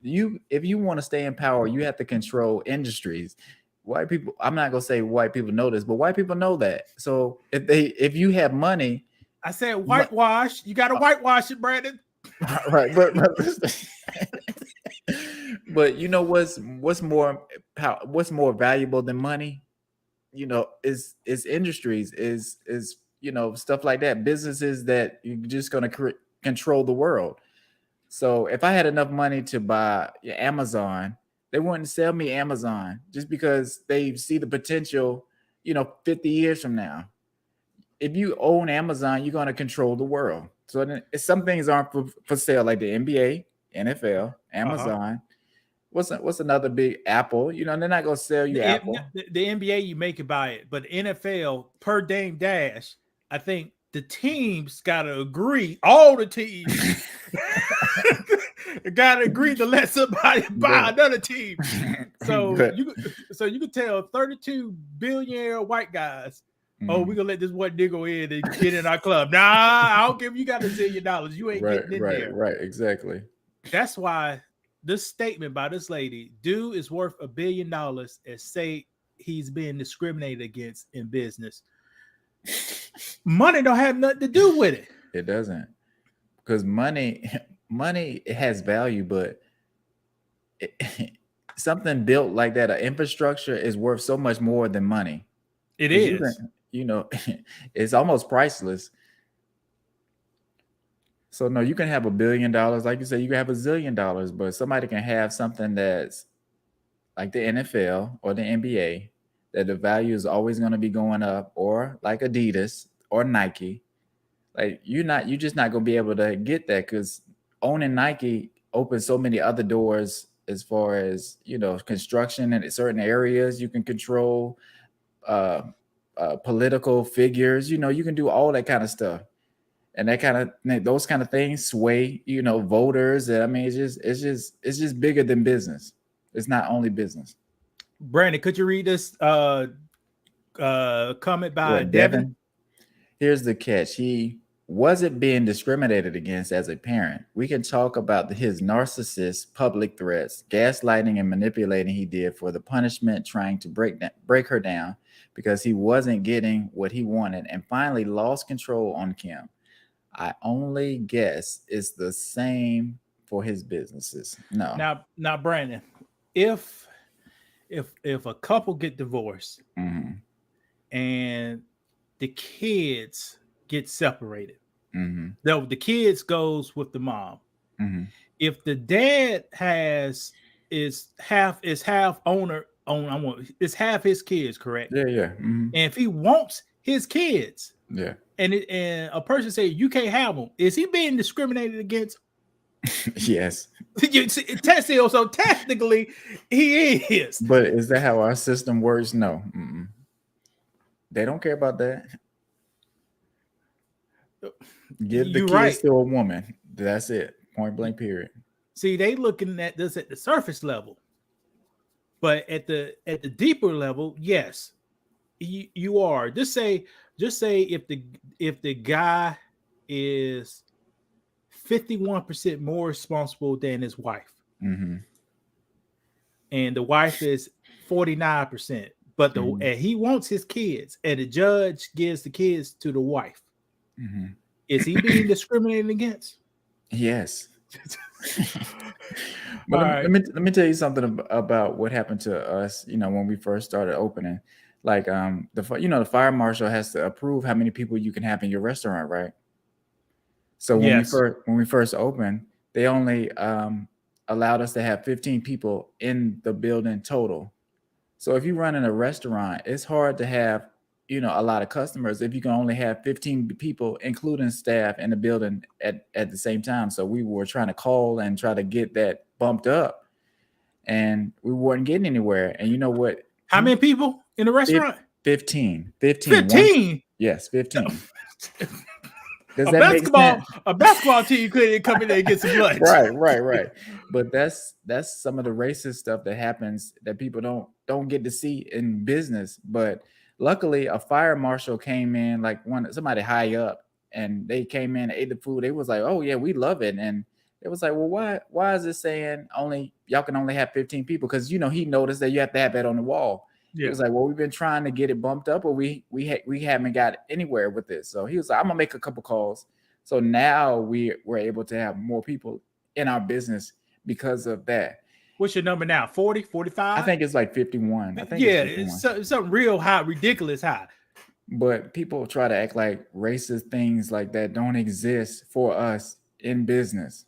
you want to stay in power, you have to control industries. White people, I'm not gonna say white people know this, but white people know that. So if you have money, I said whitewash. You got to whitewash it, Brandon. Right, but you know what's more valuable than money? Is industries, is stuff like that, businesses that you're just going to control the world. So if I had enough money to buy Amazon, they wouldn't sell me Amazon just because they see the potential, 50 years from now. If you own Amazon, you're going to control the world. So then some things aren't for sale, like the NBA, NFL, Amazon. What's another big Apple? They're not going to sell you Apple. The NBA, you make it buy it. But NFL, per Dame Dash, I think the teams got to agree. All the teams got to agree to let somebody buy another team. So you can tell 32 billionaire white guys, oh, we're gonna let this one nigga in and get in our club. Nah, I don't give you got $1 zillion. You ain't getting in there. Right, exactly. That's why this statement by this lady, dude is worth $1 billion, and say he's being discriminated against in business. Money don't have nothing to do with it. It doesn't, because money has value, but something built like that, an infrastructure, is worth so much more than money. It is. It's almost priceless. So no, you can have $1 billion, like you said, you can have $1 zillion, but somebody can have something that's like the NFL or the NBA, that the value is always going to be going up, or like Adidas or Nike. Like you're just not going to be able to get that, because owning Nike opens so many other doors as far as, construction in certain areas you can control, uh, political figures, you can do all that kind of stuff. And those kind of things sway, voters. I mean, it's just bigger than business. It's not only business. Brandon, could you read this comment by What, Devin? Here's the catch. He wasn't being discriminated against as a parent. We can talk about his narcissist public threats, gaslighting, and manipulating he did for the punishment, trying to break her down because he wasn't getting what he wanted and finally lost control on Kim. I only guess it's the same for his businesses. No. Now, Brandon, if a couple get divorced Mhm. and the kids get separated, Mhm. though the kids goes with the mom. Mhm. If the dad is half owner on, it's half his kids, correct? Yeah. Mhm. And if he wants his kids, Yeah. and a person say you can't have them, is he being discriminated against? Yes. So technically, he is. But is that how our system works? No. Mm-mm. They don't care about that. Give the You're kids right. to a woman. That's it. Point blank. Period. See, they looking at this at the surface level, but at the deeper level, yes, you are. Just say if the guy is 51% more responsible than his wife, Mm-hmm. and the wife is 49%, but Mhm. and he wants his kids, and the judge gives the kids to the wife. Mm-hmm. Is he being discriminated against? Yes. All But right. let me tell you something about what happened to us. When we first started opening, like the fire marshal has to approve how many people you can have in your restaurant, right? So Yes. when we first opened, they only allowed us to have 15 people in the building total. So if you run in a restaurant, it's hard to have a lot of customers if you can only have 15 people, including staff, in the building at the same time. So we were trying to call and try to get that bumped up, and we weren't getting anywhere. And you know what? How many people in the restaurant? 15. 15. Yes, 15. Does A that make sense? basketball team couldn't come in there and get some lunch. Right. But that's some of the racist stuff that happens that people don't get to see in business. But luckily, a fire marshal came in, like somebody high up, and they came in, ate the food. They was like, "Oh yeah, we love it." And it was like, "Well, why is it saying y'all can only have 15 people?" Because he noticed that you have to have that on the wall. He Yeah. was like, "Well, we've been trying to get it bumped up, but we haven't got anywhere with this." So he was like, "I'm gonna make a couple calls." So now we're able to have more people in our business because of that. What's your number now? 40, 45? I think it's like 51. I think Yeah, it's 51. it's something real high, ridiculous high. But people try to act like racist things like that don't exist for us in business.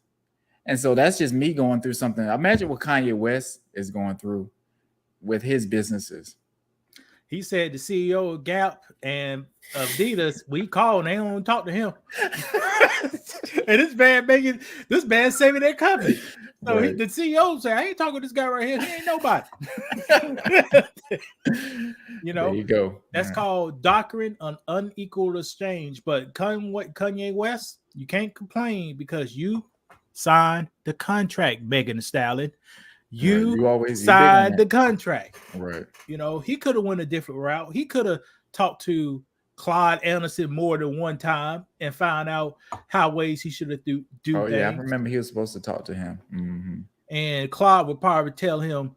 And so that's just me going through something. Imagine what Kanye West is going through with his businesses. He said the CEO of Gap and Adidas, we call and they don't talk to him. And this man saving their company. So Right. the CEO said, I ain't talking to this guy right here. He ain't nobody. There you go. That's called doctrine on unequal exchange. But Kanye West, you can't complain because you signed the contract, Megan Thee Stallion. You always signed the contract. Right. He could have went a different route. He could have talked to Claude Anderson more than one time and found out how ways he should have do things. Yeah, I remember he was supposed to talk to him. Mm-hmm. And Claude would probably tell him,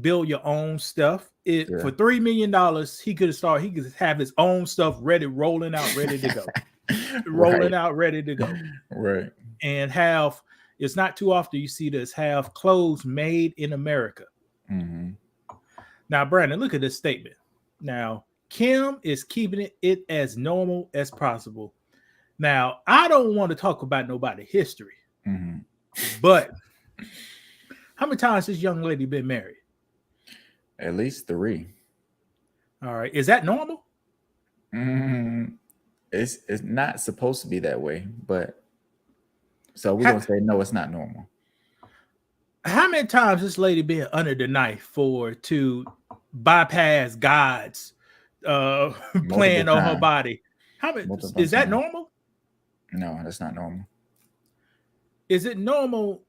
build your own stuff. For $3 million, he could have his own stuff ready, rolling out, ready to go. Right. And it's not too often you see this, have clothes made in America. Mm-hmm. Now, Brandon, look at this statement. Now, Kim is keeping it as normal as possible. Now, I don't want to talk about nobody's history, Hmm. but how many times this young lady been married? At least 3. All right. Is that normal? Mm, it's not supposed to be that way, but so we're Ha- gonna say no, it's not normal. How many times this lady been under the knife to bypass God's plan on her times. body? How many Multiple is that times. normal? No, that's not normal. Is it normal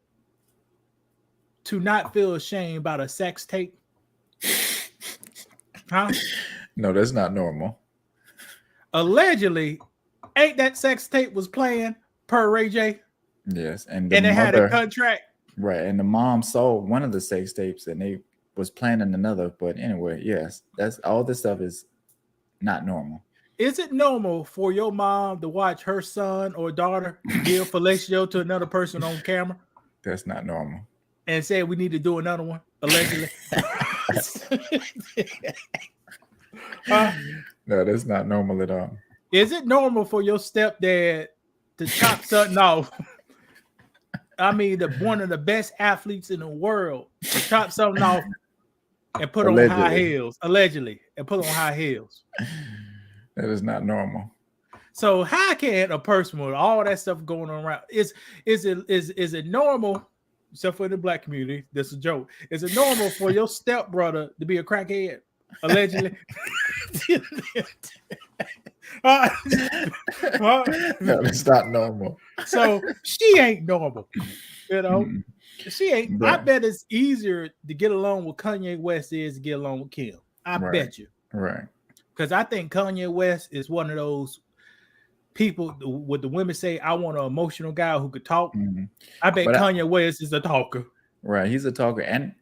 to not feel ashamed about a sex tape? Huh? No, that's not normal. Allegedly, ain't that sex tape was playing per Ray J? Yes, and the And it had a mother, contract. right, and the mom saw one of the sex tapes, and they was planning another. But anyway, yes, that's all. This stuff is not normal. Is it normal for your mom to watch her son or daughter give fellatio to another person on camera That's not normal. and say we need to do another one? Allegedly. No, that's not normal at all. Is it normal for your stepdad to chop something off? I mean, one of the best athletes in the world to chop something off and put on high Allegedly. heels, allegedly, and put on high heels. That is not normal. So how can a person with all that stuff going on around is it normal? Except for the black community, this is a joke. Is it normal for your stepbrother to be a crackhead? Allegedly. No, that's not normal. So she ain't normal, you know. Mm, She ain't. I Right. bet it's easier to get along with Kanye West is to get along with Kim. I Right. bet you, Right. because I think Kanye West is one of those people. What the women say, I want an emotional guy who could talk. Mhm. I bet But Kanye West is a talker. Right. He's a talker. And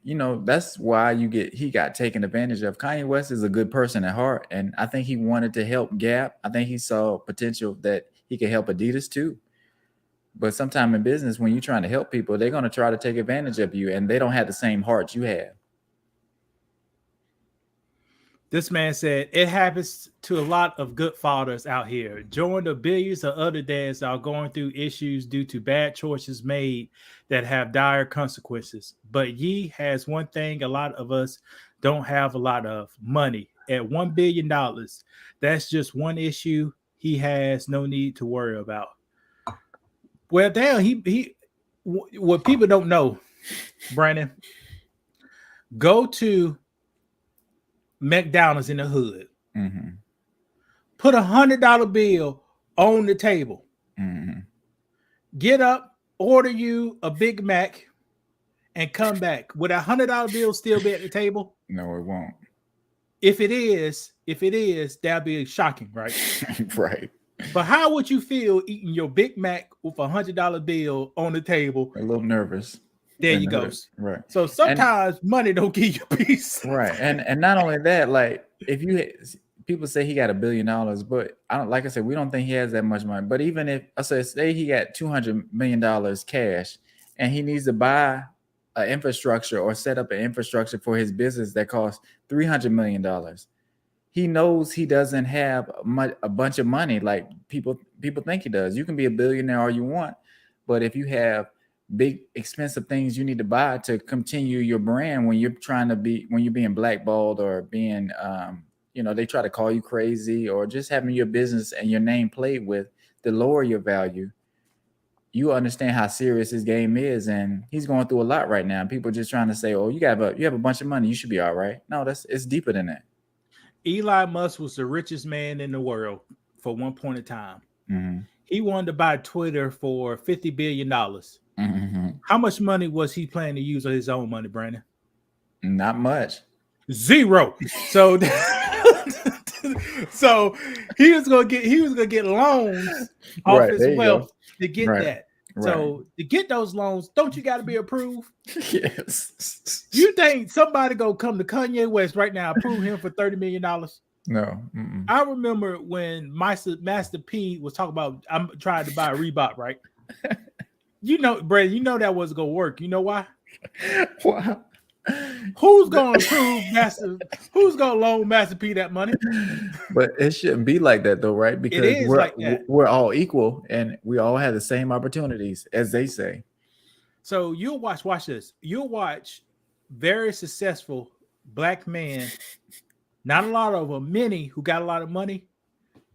that's why he got taken advantage of. Kanye West is a good person at heart. And I think he wanted to help Gap. I think he saw potential that he could help Adidas too. But sometime in business, when you're trying to help people, they're going to try to take advantage of you, and they don't have the same heart you have. This man said it happens to a lot of good fathers out here. Join the billions of other dads that are going through issues due to bad choices made that have dire consequences. But Ye has one thing a lot of us don't have a lot of: money. At $1 billion, that's just one issue he has no need to worry about. Well, damn, what people don't know, Brandon, go to McDonald's in the hood. Mm-hmm. Put $100 bill on the table. Mm-hmm. Get up, order you a Big Mac, and come back. Would $100 bill still be at the table? No, it won't. If it is, that'd be shocking, right? Right. But how would you feel eating your Big Mac with $100 bill on the table? A little nervous. There in you the go. hood. Right. So sometimes money don't give you peace. Right. And not only that, like people say he got $1 billion, but like I said, we don't think he has that much money. But even if I say he got $200 million cash and he needs to buy an infrastructure or set up an infrastructure for his business that costs $300 million. He knows he doesn't have a bunch of money like people think he does. You can be a billionaire all you want, but if you have big expensive things you need to buy to continue your brand when you're being blackballed or being they try to call you crazy or just having your business and your name played with to lower your value, you understand how serious his game is, and he's going through a lot right now. People just trying to say, oh, you have a bunch of money, you should be all right. No, it's deeper than that. Elon Musk was the richest man in the world for one point in time. Mm-hmm. He wanted to buy Twitter for $50 billion. Mm-hmm. How much money was he planning to use of his own money, Brandon? Not much. Zero. So, so he was gonna get loans off Right, there his you wealth go. to get Right, that. Right. So to get those loans, don't you got to be approved? Yes. You think somebody go come to Kanye West right now, approve him for $30 million? No. Mm-mm. I remember when Master P was talking about I'm trying to buy a Reebok, right? Brandon, that wasn't gonna work. You know why? Wow. Who's gonna approve Master? Who's gonna loan Master P that money? But it shouldn't be like that though, right? Because is like that. we're all equal and we all have the same opportunities, as they say. So you'll watch this. You'll watch very successful black men, not a lot of them, many who got a lot of money.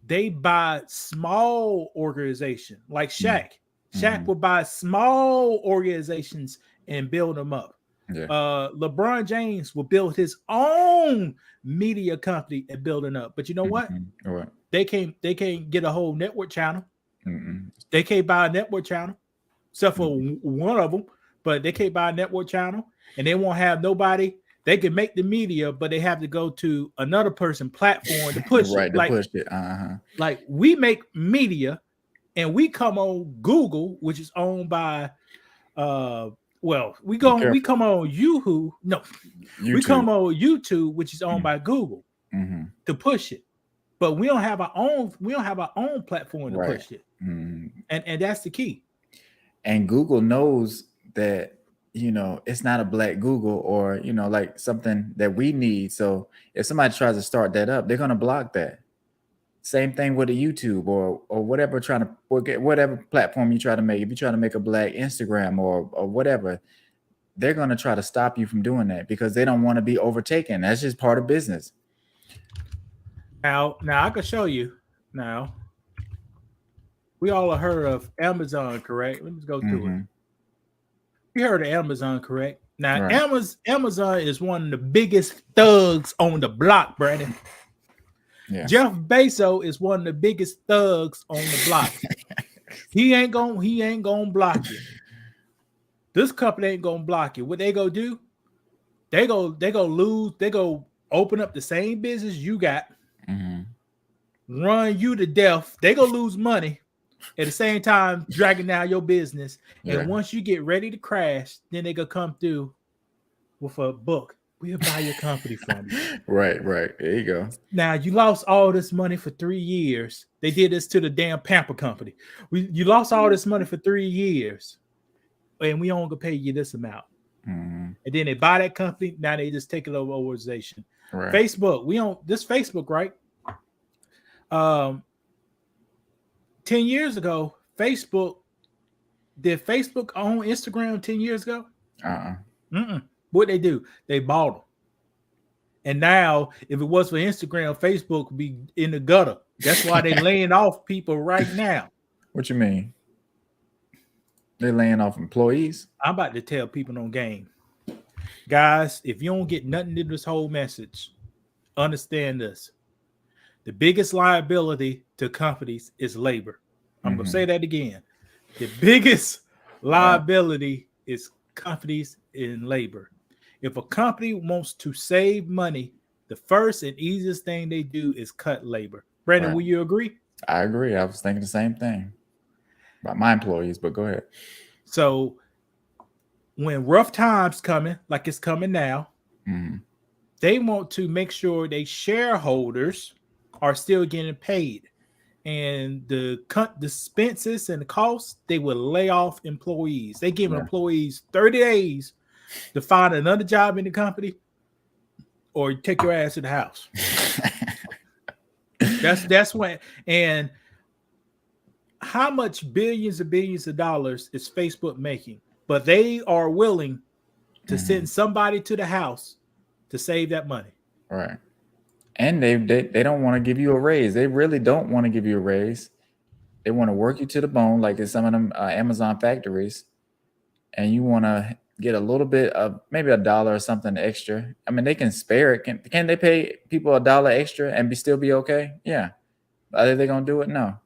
They buy small organization like Shaq. Shaq will buy small organizations and build them up. Yeah. LeBron James will build his own media company and building up. But you know what? What? They can't get a whole network channel. Mm-mm. They can't buy a network channel, except for one of them. But they can't buy a network channel, and they won't have nobody. They can make the media, but they have to go to another person platform to push Right, it. to Like, push it. like we make media, and we come on Google, which is owned by we come on Yahoo. No, we come on YouTube, which is owned by Google to push it. But we don't have our own. We don't have our own platform to push it, and that's the key. And Google knows that, you know, it's not a black Google or, you know, like something that we need. So if somebody tries to start that up, they're going to block that. Same thing with a YouTube or whatever, whatever platform you try to make. If you try to make a black Instagram or whatever, they're going to try to stop you from doing that because they don't want to be overtaken. That's just part of business. Now I can show you. Now, we all have heard of Amazon, correct? Let me go through it. You heard of Amazon, correct? Now, right. Amazon is one of the biggest thugs on the block, Brandon. Yeah. Jeff Bezos is one of the biggest thugs on the block. He ain't gonna block you. This company ain't gonna block you. What they go do? They go open up the same business you got, run you to death. They go lose money. At the same time, dragging down your business. And once you get ready to crash, then they gonna come through with a book. We'll buy your company from you. Right. There you go. Now, you lost all this money for 3 years. They did this to the damn Pamper company. You lost all this money for 3 years, and we only gonna pay you this amount. And then they buy that company. Now they just take it over organization. Right. Facebook, Facebook, right? 10 years ago, did Facebook own Instagram 10 years ago? What they do? They bought them. And now, if it was for Instagram, Facebook would be in the gutter. That's why they're laying off people right now. What you mean? They're laying off employees? I'm about to tell people on game. Guys, if you don't get nothing to this whole message, understand this. The biggest liability to companies is labor. I'm going to say that again. The biggest liability is companies in labor. If a company wants to save money, the first and easiest thing they do is cut labor. Brandon, will you agree? I agree. I was thinking the same thing about my employees, but go ahead. So when rough times coming, like it's coming now, they want to make sure they shareholders are still getting paid. And the expenses and the costs, they will lay off employees. They give employees 30 days to find another job in the company or take your ass to the house. That's when. And how much billions and billions of dollars is Facebook making? But they are willing to send somebody to the house to save that money. Right. And they don't want to give you a raise. They really don't want to give you a raise. They want to work you to the bone, like in some of them Amazon factories. And you want to get a little bit of maybe $1 or something extra. I mean, they can spare it. Can they pay people $1 extra and still be okay? Yeah. Are they going to do it? No.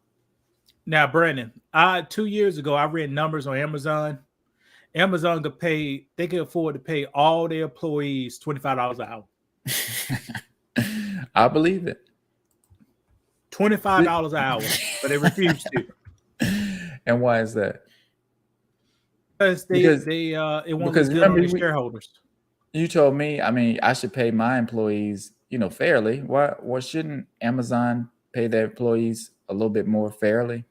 Now, Brandon, 2 years ago, I read numbers on Amazon. Amazon they could afford to pay all their employees $25 an hour. I believe it. $25 an hour, but they refuse to. And why is that? Because it won't be good on the shareholders. You told me, I mean, I should pay my employees, fairly. Why shouldn't Amazon pay their employees a little bit more fairly?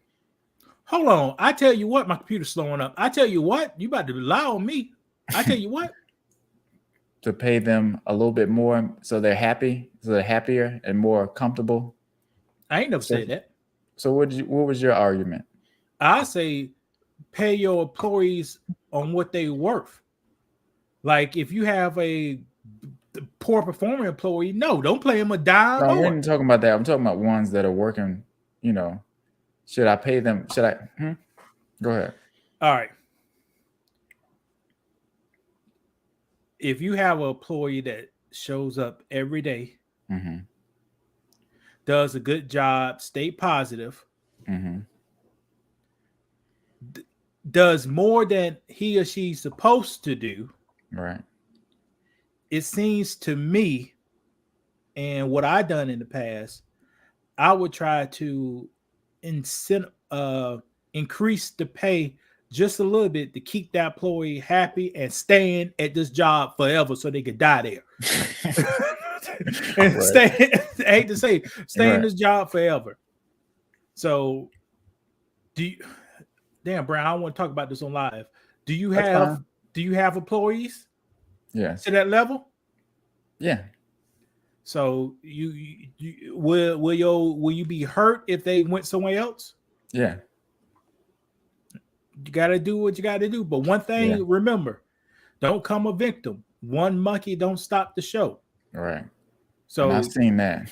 Hold on. I tell you what, my computer's slowing up. I tell you what, you about to rely on me. I tell you what. to pay them a little bit more so they're happy, so they're happier and more comfortable? I ain't never So, said that. so what was your argument? I say pay your employees on what they worth. Like if you have a poor performing employee, no, don't pay him a dime. No, we're More. not talking about that. I'm talking about ones that are working, you know. Should I pay them? Should I? Go ahead. All right. If you have an employee that shows up every day, Mm-hmm. does a good job, stay positive, Mm-hmm. does more than he or she's supposed to do, Right. it seems to me, and what I've done in the past, I would try to increase the pay just a little bit to keep that employee happy and staying at this job forever so they could die there. And Right. stay, I hate to say, stay in Right. this job forever. So damn, Brian, I don't want to talk about this on live. Do you That's have fine. employees Yes. to that level? Yeah. So you will you be hurt if they went somewhere else? Yeah. You got to do what you got to do. But one thing, Yeah. remember, don't come a victim. One monkey don't stop the show. Right. So And I've seen that.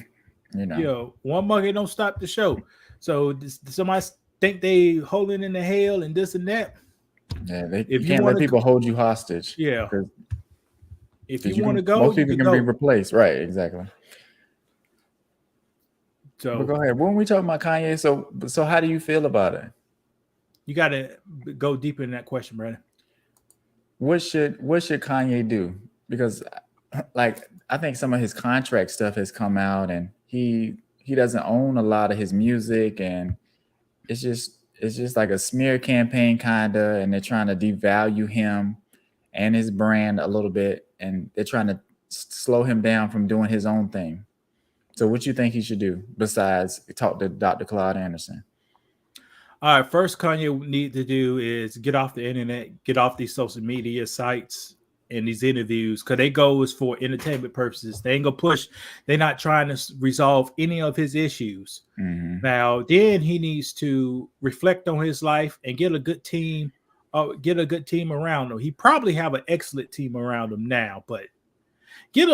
You know. one monkey don't stop the show. So somebody think they holding in the hell and this and that. Yeah. If You you can't let wanna- people hold you hostage. Yeah. 'Cause If you you want to can- go, most you people can can be go. replaced. Right. Exactly. But So go ahead. When we talking about Kanye, so how do you feel about it? you got to go deeper in that question, Brandon. What should Kanye do? Because like I think some of his contract stuff has come out and he doesn't own a lot of his music, and it's just like a smear campaign kinda, and they're trying to devalue him and his brand a little bit, and they're trying to slow him down from doing his own thing. So what you think he should do besides talk to Dr. Claude Anderson? All right, first Kanye need to do is get off the internet, get off these social media sites and these interviews, because they go is for entertainment purposes. They ain't gonna push. They're not trying to resolve any of his issues. Mm-hmm. Now, then he needs to reflect on his life and get a good team. Get a good team around him. He probably have an excellent team around him now, but get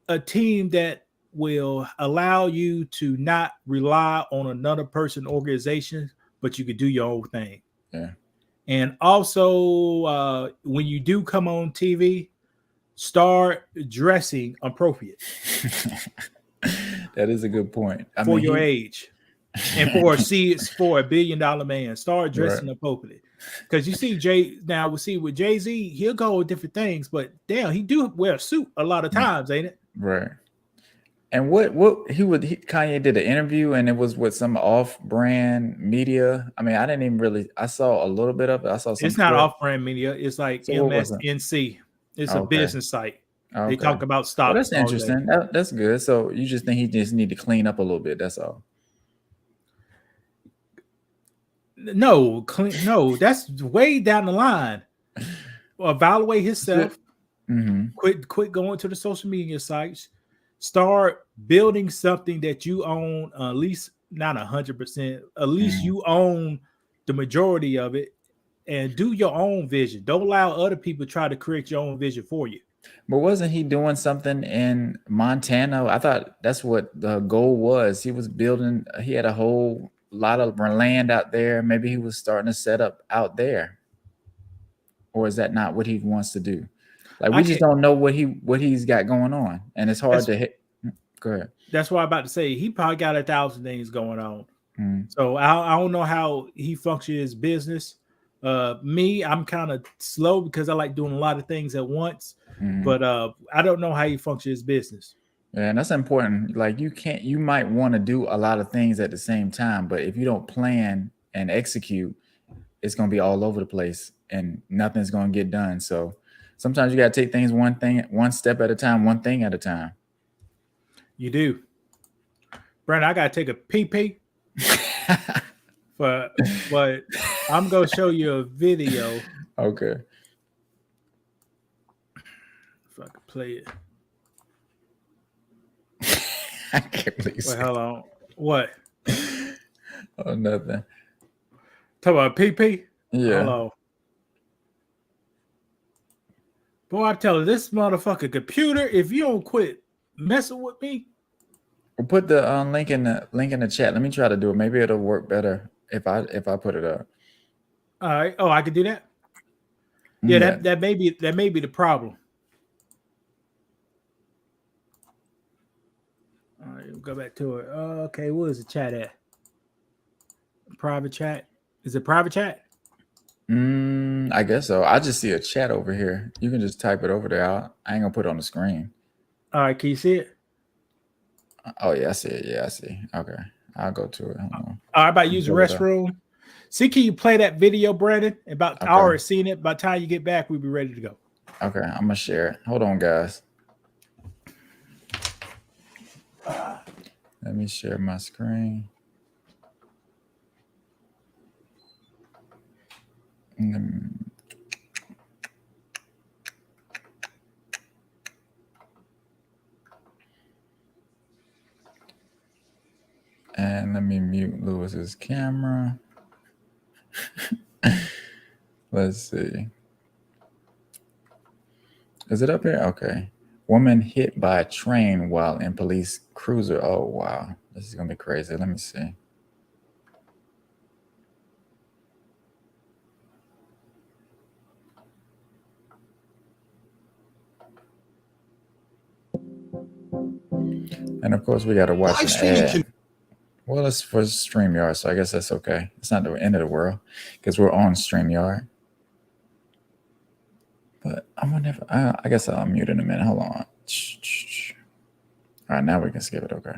a team that will allow you to not rely on another person organization, but you could do your own thing. Yeah. And also, when you do come on TV, start dressing appropriate That is a good point. I for mean, your age. And for $1 billion man, start dressing appropriately. Because you see we see with Jay-Z, he'll go with different things, but damn, he do wear a suit a lot of times, ain't it? right. And Kanye did an interview, and it was with some off-brand media. I mean, I saw a little bit of it. I saw some. It's not clip. off-brand media. It's like So what was it? MSNC. It's a Okay. business site. Okay. They talk about Well, stocks. that's all day. interesting. That's good. So you just think he just need to clean up a little bit. That's all. No, that's way down the line. Evaluate himself. Mm-hmm. Quit going to the social media sites. Start building something that you own, at least not 100%. At least Mm-hmm. you own the majority of it, and do your own vision. Don't allow other people try to create your own vision for you. But wasn't he doing something in Montana? I thought that's what the goal was. He was building. He had a whole lot of land out there. Maybe he was starting to set up out there, or is that not what he wants to do? Like we just don't know what he's got going on, and it's hard to hit. Go ahead. That's what I'm about to say. He probably got 1,000 things going on. Mm. So I don't know how he functions his business. Me, I'm kind of slow because I like doing a lot of things at once. Mm. But I don't know how he functions his business. Yeah, and that's important. Like you might want to do a lot of things at the same time, but if you don't plan and execute, it's gonna be all over the place and nothing's gonna get done. So sometimes you gotta take things one step at a time, one thing at a time. You do. Brandon, I gotta take a pee. but I'm gonna show you a video. Okay. If I could play it. I can't believe you Wait, said hold on. What? oh, nothing. Talk about PP? Yeah. Hold on. Boy, I'm telling you, this motherfucking computer, if you don't quit messing with me. We'll put the link in the chat. Let me try to do it. Maybe it'll work better if I put it up. All right. Oh, I can do that. Yeah, that may be the problem. All right, we'll go back to it. Okay, what is the chat at? Private chat. Is it private chat? I guess so. I just see a chat over here. You can just type it over there. I ain't gonna put it on the screen. All right, can you see it? Oh yeah, I see it. Yeah, I see. Okay, I'll go to it. Hold on. All right, about use the restroom. See, can you play that video, Brandon? About I already seen it. By the time you get back, we'll be ready to go. Okay, I'm gonna share it. Hold on, guys. Let me share my screen. And let me mute Lewis's camera. Let's see. Is it up here? Okay. Woman hit by a train while in police cruiser. Oh, wow. This is going to be crazy. Let me see. And of course, we got to watch an ad. Well, it's for StreamYard, so I guess that's okay. It's not the end of the world because we're on StreamYard. But I wonder if I guess I'll mute in a minute. Hold on. All right, now we can skip it. Okay.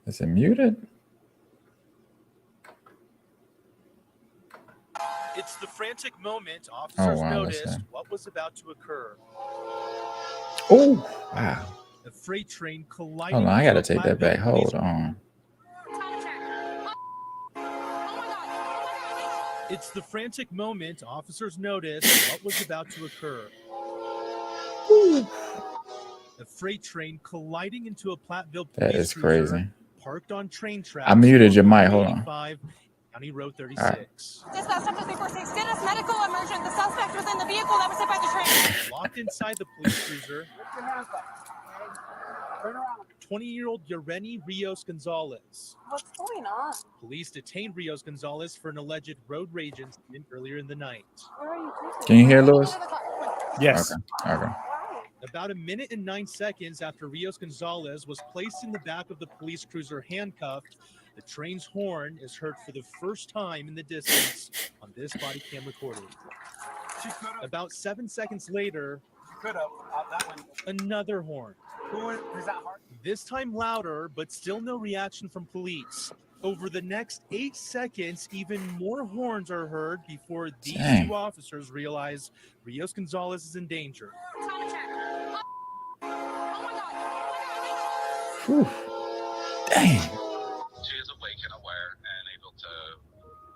Is it muted? It's the frantic moment officers noticed what was about to occur. Oh, wow. The freight train collided. Hold on, I gotta take that back. Hold on. It's the frantic moment officers noticed what was about to occur. The freight train colliding into a Platteville police that is crazy. Parked on train tracks. I muted your mic. Hold on. County Road 36. Right. Dispatch after 346. Status medical emergent. The suspect was in the vehicle that was hit by the train. Locked inside the police cruiser. 20-year-old Yoreni Rios Gonzalez. What's going on? Police detained Rios Gonzalez for an alleged road rage incident earlier in the night. Where are you? Can you hear Lewis? Yes. Okay. About 1 minute and 9 seconds after Rios Gonzalez was placed in the back of the police cruiser handcuffed, the train's horn is heard for the first time in the distance on this body cam recording. About 7 seconds later, another horn. This time louder, but still no reaction from police. Over the next 8 seconds, even more horns are heard before these two officers realize Rios Gonzalez is in danger. Whew. Dang. She is awake and aware and able to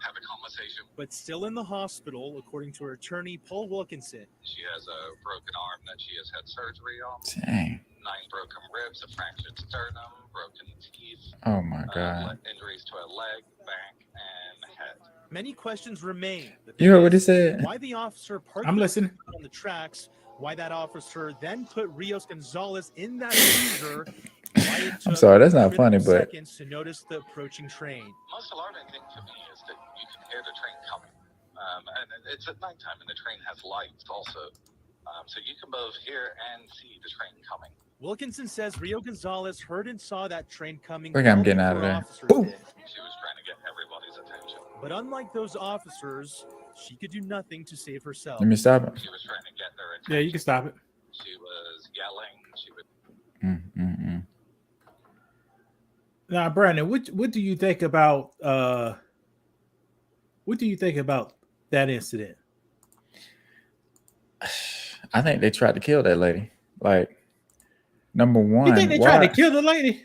have a conversation. But still in the hospital, according to her attorney, Paul Wilkinson. She has a broken arm that she has had surgery on. Dang. 9 broken ribs, a fractured sternum, broken teeth. Oh my God. Injuries to her leg, back, and head. Many questions remain. You heard what he said? Why the officer parked I'm listening on the tracks, why that officer then put Rios Gonzalez in that cruiser. I'm sorry, that's not funny, but seconds to notice the approaching train. Most alarming thing to me is that you can hear the train coming. And it's at nighttime, and the train has lights also. So you can both hear and see the train coming. Wilkinson says Rio Gonzalez heard and saw that train coming. Look, I'm getting out of there. Boom. She was trying to get everybody's attention. But unlike those officers, she could do nothing to save herself. Let me stop it. She was trying to get their attention. Yeah, you can stop it. She was yelling. She would. Now, Brandon, what do you think about that incident? I think they tried to kill that lady. Like, number one, you think they tried to kill the lady?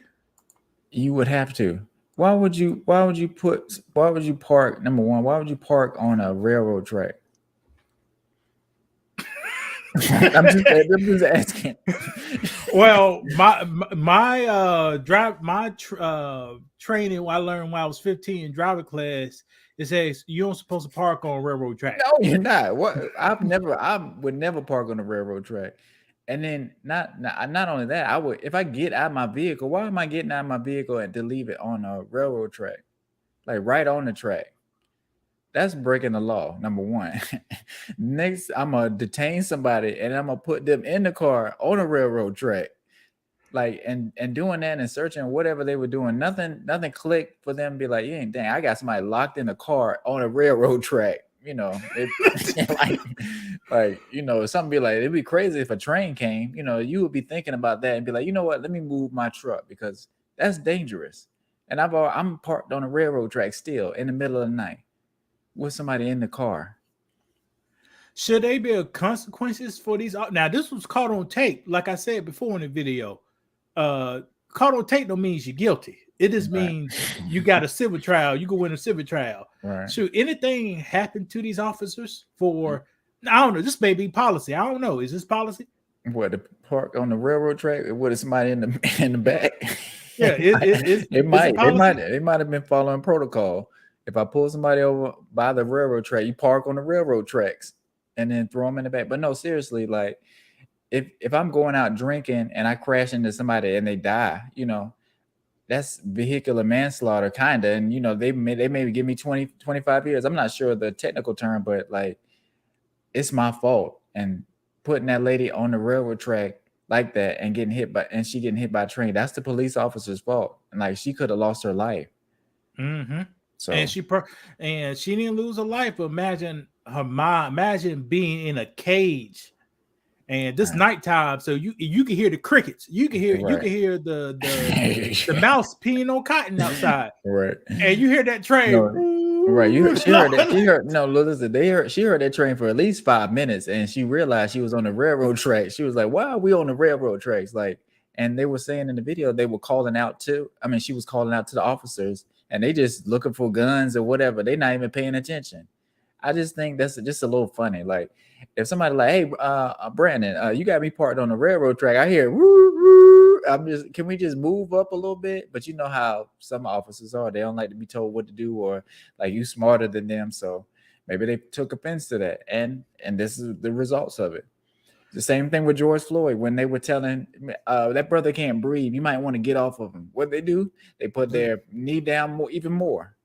You would have to. Why would you park? Number one, why would you park on a railroad track? I'm just asking. Well, training I learned when I was 15 in driver class. It says you don't supposed to park on railroad track. No, you're not. What? I would never park on the railroad track. And then not only that, I would, if I get out of my vehicle, why am I getting out of my vehicle and to leave it on a railroad track? Like right on the track. That's breaking the law, number one. Next, I'm gonna detain somebody and I'm gonna put them in the car on a railroad track. Like and doing that and searching whatever they were doing, nothing clicked for them to be like, yeah, dang, I got somebody locked in a car on a railroad track. You know, like you know, something be like, it'd be crazy if a train came. You know, you would be thinking about that and be like, you know what, let me move my truck because that's dangerous. And I'm parked on a railroad track still in the middle of the night with somebody in the car. Should they be consequences for these? Now, this was caught on tape, like I said before in the video. Caught on tape don't mean you're guilty. It just means you got a civil trial. You go win a civil trial. Right. Should anything happen to these officers for? I don't know. This may be policy. I don't know. Is this policy? What, to park on the railroad track? What is somebody in the back? Yeah, it might have been following protocol. If I pull somebody over by the railroad track, you park on the railroad tracks and then throw them in the back. But no, seriously, like if I'm going out drinking and I crash into somebody and they die, you know, that's vehicular manslaughter kind of. And, you know, they maybe give me 20, 25 years. I'm not sure the technical term, but like it's my fault. And putting that lady on the railroad track like that and getting hit by a train, that's the police officer's fault. And like she could have lost her life. Mm-hmm. So and she didn't lose her life, but imagine her mom. Imagine being in a cage, and this nighttime, so you can hear the crickets. You can hear the mouse peeing on cotton outside. Right, and you hear that train. No, right, she heard that. She heard that train for at least 5 minutes, and she realized she was on the railroad track. She was like, "Why are we on the railroad tracks?" Like, and they were saying in the video they were calling out to. I mean, she was calling out to the officers. And they just looking for guns or whatever. They're not even paying attention. I just think that's just a little funny. Like if somebody like, hey, Brandon, you got me parked on the railroad track. I hear, woo, woo. Can we just move up a little bit? But you know how some officers are. They don't like to be told what to do or like you smarter than them. So maybe they took offense to that. And this is the results of it. The same thing with George Floyd when they were telling that brother can't breathe. You might want to get off of him. What they do? They put their knee down even more.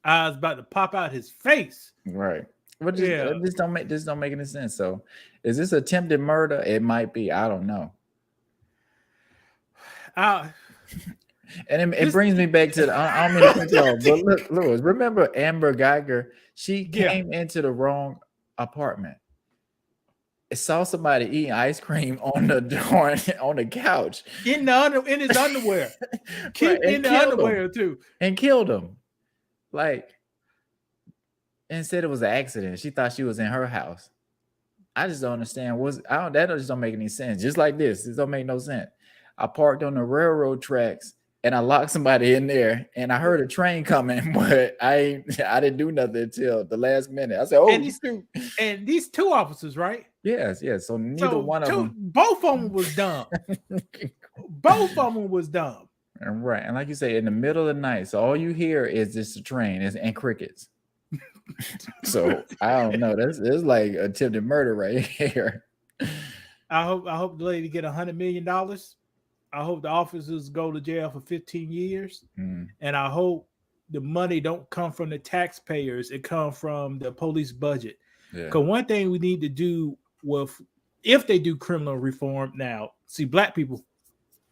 I was about to pop out his face. Right. But this don't make any sense. So, is this attempted murder? It might be. I don't know. And it brings me back to I don't mean to cut you off, but look, Lewis, remember Amber Geiger? She came into the wrong apartment. Saw somebody eating ice cream on the couch in his underwear, in the underwear too, and killed him. Like, and said it was an accident. She thought she was in her house. I just don't understand. That just don't make any sense. Just like this don't make no sense. I parked on the railroad tracks and I locked somebody in there, and I heard a train coming, but I didn't do nothing until the last minute. I said, "Oh, and these two officers, right?" Yes. So neither one of them. Both of them was dumb. Both of them was dumb. Right, and like you say, in the middle of the night, so all you hear is just a train and crickets. So I don't know. That's like attempted murder right here. I hope the lady get $100 million. I hope the officers go to jail for 15 years. And I hope the money don't come from the taxpayers. It come from the police budget. Because one thing we need to do if they do criminal reform now, see, black people,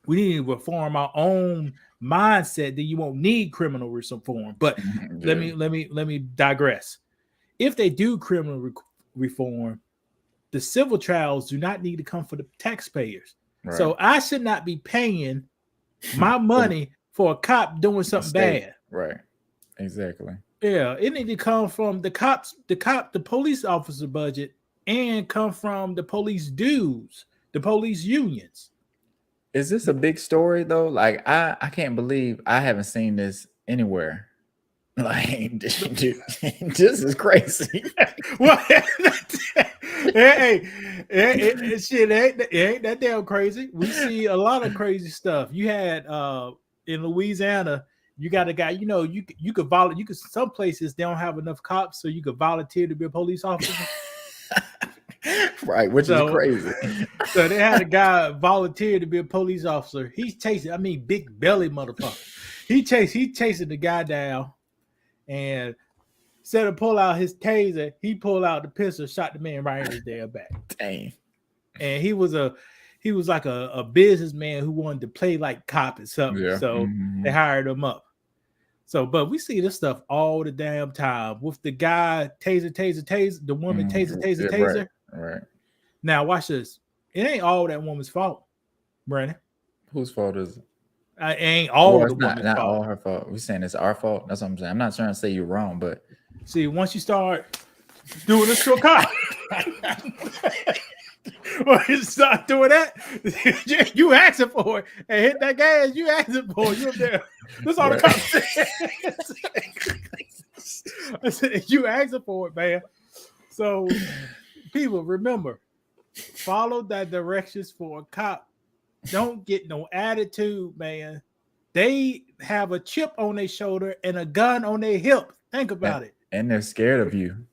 we need to reform our own mindset that you won't need criminal reform. But let me digress. If they do criminal reform, the civil trials do not need to come for the taxpayers. Right. So I should not be paying my money for a cop doing something bad. Right. Exactly. Yeah, it need to come from the police officer budget and come from the police dues, the police unions. Is this a big story though? Like I can't believe I haven't seen this anywhere. Like, dude, this is crazy. What? Shit, it ain't that damn crazy. We see a lot of crazy stuff. You had in Louisiana, you got a guy, you know, you could volunteer. You could, some places they don't have enough cops, so you could volunteer to be a police officer. Right, which is crazy. So they had a guy volunteer to be a police officer. He's chasing, I mean, big belly motherfucker. He chasing the guy down, and instead of pull out his taser, he pulled out the pistol, shot the man right in his damn back. Dang. And he was like a businessman who wanted to play like cop or something. Yeah. So they hired him up. So, but we see this stuff all the damn time with the guy taser, the woman taser. Right. Now watch this. It ain't all that woman's fault, Brandon. Whose fault is it? It ain't all Well, the it's woman's not fault. all her fault. We're saying it's our fault. That's what I'm saying. I'm not trying to say you're wrong, but See, once you start doing this to a cop, or you start doing that, you asking for it and hit that gas, you asking for it. You up there. That's all the cops say. I said, you asking for it, man. So, people, remember, follow that directions for a cop. Don't get no attitude, man. They have a chip on their shoulder and a gun on their hip. Think about it. And they're scared of you.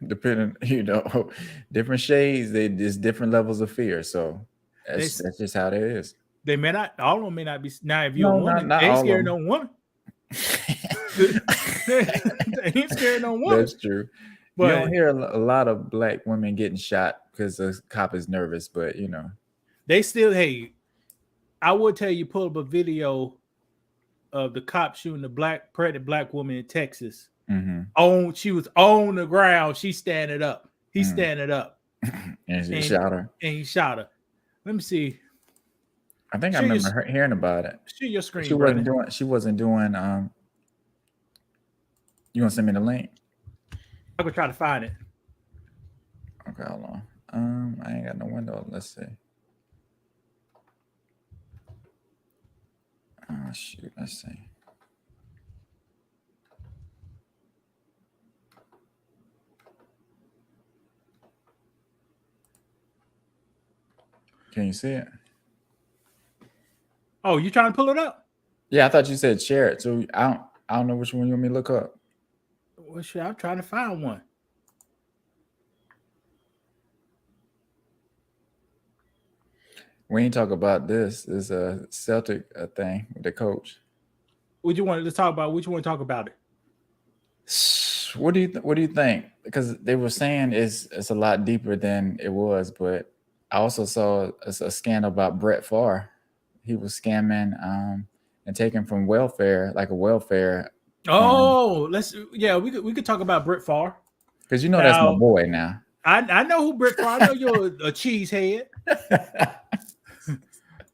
Depending, you know, different shades, there's different levels of fear. So that's just how it is. They may not, all of them may not be. Now, if you're a woman, not they ain't all scared of no woman. They ain't scared no woman. That's true. But you don't hear a lot of black women getting shot because the cop is nervous, but you know, they still, hey, I would tell you, pull up a video of the cop shooting the pregnant black woman in Texas. She was on the ground. She's standing up. He's standing up. And he shot her. And he shot her. Let me see. I think I remember hearing about it. Share your screen. She wasn't doing. You want to send me the link? I'm gonna try to find it. Okay, hold on. I ain't got no window. Let's see. Oh shoot, let's see. Can you see it? Oh, you trying to pull it up? Yeah, I thought you said share it. So I don't know which one you want me to look up. Well, shit, I'm trying to find one. We ain't talk about this. It's a Celtic thing with the coach. What you wanted to talk about? Which one? Talk about it. What do you think? Because they were saying it's a lot deeper than it was, but I also saw a scandal about Brett Favre. He was scamming and taking from welfare, like a welfare. Oh, we could talk about Brett Favre. Because you know that's my boy now. I know who Brett Favre. I know you're a cheesehead.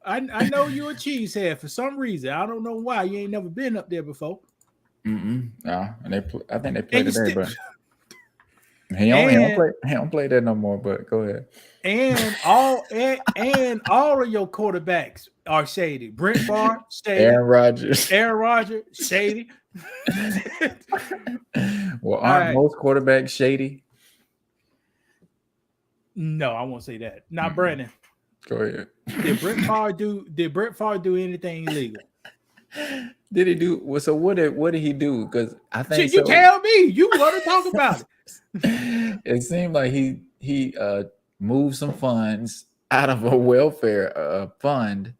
I know you're a cheesehead for some reason. I don't know why. You ain't never been up there before. No, and I think they play today, but he don't play that no more. But go ahead. And all of your quarterbacks are shady. Brett Favre, shady. Aaron Rodgers, shady. Well, aren't most quarterbacks shady? No, I won't say that. Now, Brandon. Go ahead. Did Brett Favre do anything illegal? Did he do? So what did he do? Because I think you tell me. You want to talk about it? It seemed like he moved some funds out of a welfare fund,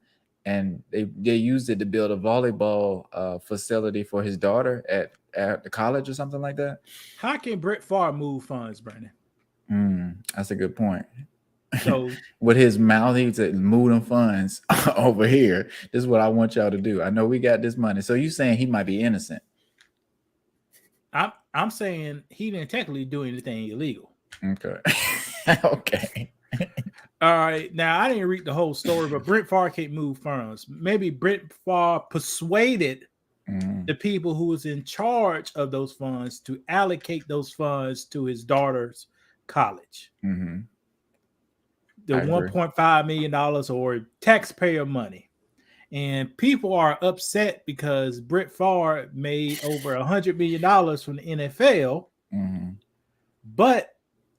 and they used it to build a volleyball facility for his daughter at the college or something like that. How can Brett Favre move funds, Brandon? That's a good point. So with his mouth, he said, "Move them funds over here. This is what I want y'all to do. I know we got this money." So you saying he might be innocent? I'm saying he didn't technically do anything illegal. Okay. Okay. All right. Now I didn't read the whole story, but Brett Favre can't move funds. Maybe Brett Favre persuaded the people who was in charge of those funds to allocate those funds to his daughter's college. The $1.5 million or taxpayer money. And people are upset because Brett Favre made over $100 million from the NFL, but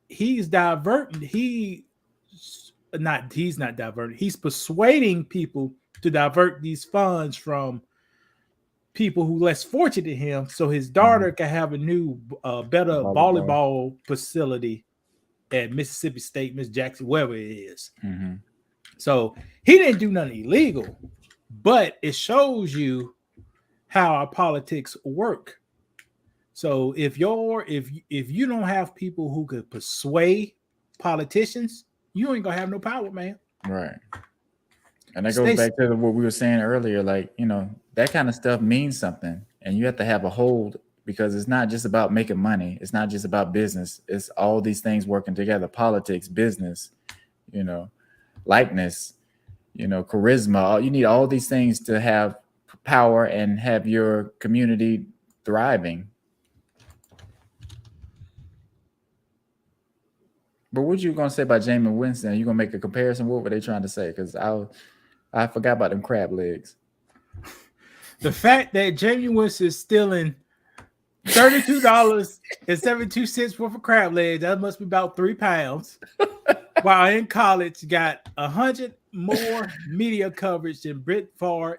he's diverting. He's not diverting. He's persuading people to divert these funds from people who less fortunate than him, so his daughter can have a new, better volleyball facility at Mississippi State, Miss Jackson, wherever it is. So he didn't do nothing illegal, but it shows you how our politics work. So if you don't have people who could persuade politicians, you ain't gonna have no power, man. Right. And that goes back to what we were saying earlier, like, you know, that kind of stuff means something, and you have to have a hold, because it's not just about making money. It's not just about business. It's all these things working together: politics, business, you know, likeness, you know, charisma. You need all these things to have power and have your community thriving. But what you gonna say about Jameis Winston? You gonna make a comparison? What were they trying to say? Because I forgot about them crab legs. The fact that Jameis Winston is stealing $32.72 worth of crab legs, that must be about 3 pounds. While in college, got 100 more media coverage than Brett Favre.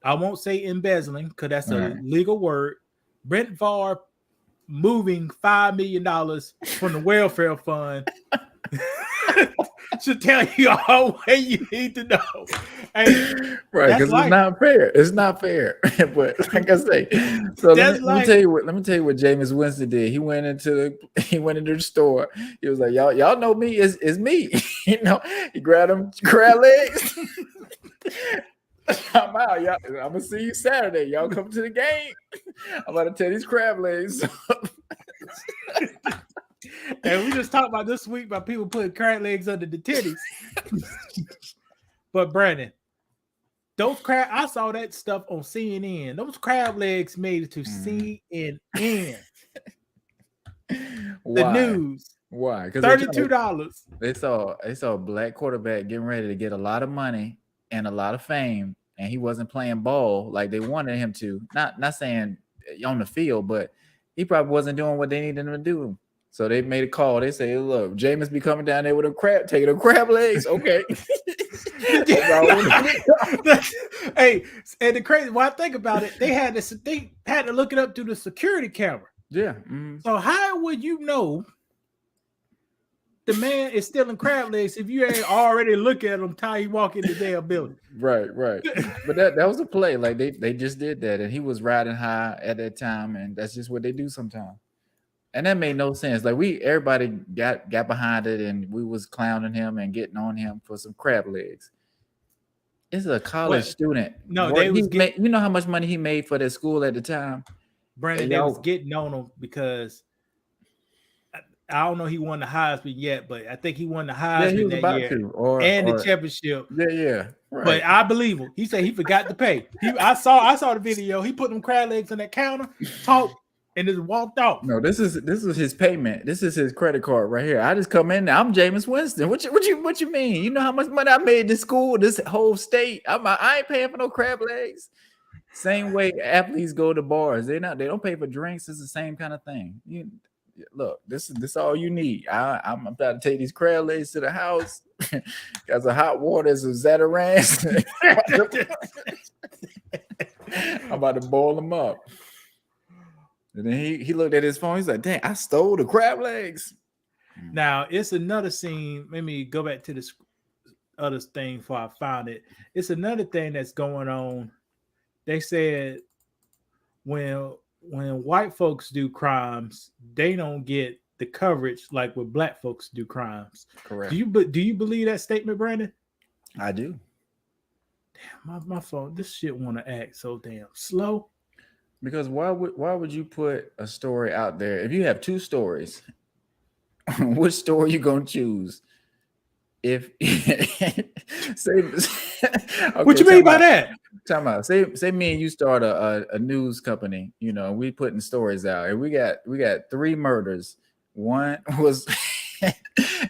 I won't say embezzling, because that's a legal word. Brett Favre moving $5 million from the welfare fund should tell you all what you need to know. Hey, right, because it's not fair. It's not fair. But like I say, so let me tell you what Jameis Winston did. He went into the store. He was like, y'all know me, it's me. You know, he grabbed them crab legs. I'm out, y'all. I'm gonna see you Saturday. Y'all come to the game. I'm about to tear these crab legs. And we just talked about this week about people putting crab legs under the titties. But Brandon, I saw that stuff on CNN. Those crab legs made it to CNN. The news. Why? Because $32. They saw a black quarterback getting ready to get a lot of money and a lot of fame, and he wasn't playing ball like they wanted him to. Not saying on the field, but he probably wasn't doing what they needed him to do. So they made a call. They say, "Look, Jameis be coming down there with taking the crab legs." Okay. Hey, and the crazy. When I think about it, they had to look it up through the security camera. Yeah. So how would you know the man is stealing crab legs if you ain't already look at him till he walk in the damn building? Right. But that was a play. Like they just did that, and he was riding high at that time, and that's just what they do sometimes. And that made no sense. Like everybody got behind it, and we was clowning him and getting on him for some crab legs. It's a college student. No, you know how much money he made for that school at the time? Brandon, they was getting on him because I don't know he won the Heisman yet, but I think he won the Heisman that year the championship. Yeah. Right. But I believe him. He said he forgot to pay. I saw the video. He put them crab legs on that counter, talked, and just walked off. No, this is his payment. This is his credit card right here. I just come in. I'm Jameis Winston. What you mean? You know how much money I made this school, this whole state. I ain't paying for no crab legs. Same way athletes go to bars. They don't pay for drinks. It's the same kind of thing. Look, this is all you need. I'm about to take these crab legs to the house. Got some hot water, some Zatarans. I'm about to boil them up. And then he looked at his phone. He's like, "Dang, I stole the crab legs." Now it's another scene. Let me go back to this other thing before I found it. It's another thing that's going on. They said when white folks do crimes, they don't get the coverage like when black folks do crimes. Correct. Do you believe that statement, Brandon? I do. Damn, my phone. This shit want to act so damn slow. Because why would you put a story out there if you have two stories? Which story you gonna choose? If what you mean by that? Talking about say me and you start a news company, you know, we putting stories out, and we got 3 murders. One was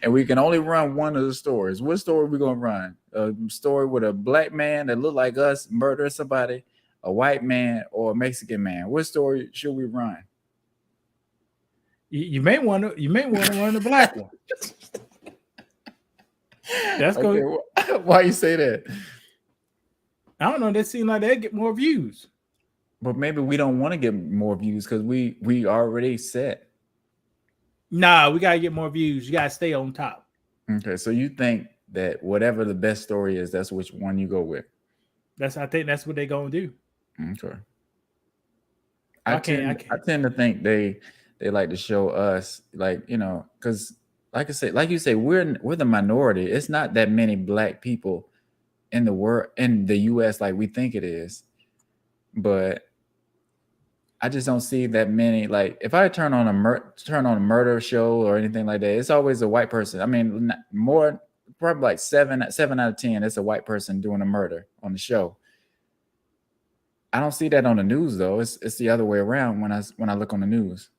and we can only run one of the stories. What story we gonna run? A story with a black man that look like us murder somebody, a white man, or a Mexican man? What story should we run? You may want to run the black one. That's Okay, good. why you say that? I don't know. That seems like they get more views. But maybe we don't want to get more views because we already set. Nah, we gotta get more views. You gotta stay on top. Okay, so you think that whatever the best story is, that's which one you go with? I think that's what they're gonna do. Okay. I tend to think they like to show us, like, you know, because like I said, like you say, we're the minority. It's not that many black people in the world, in the US, like we think it is. But I just don't see that many. Like if I turn on a murder show or anything like that, it's always a white person. I mean, more probably like 7 out of 10, it's a white person doing a murder on the show. I don't see that on the news though. It's the other way around when I look on the news.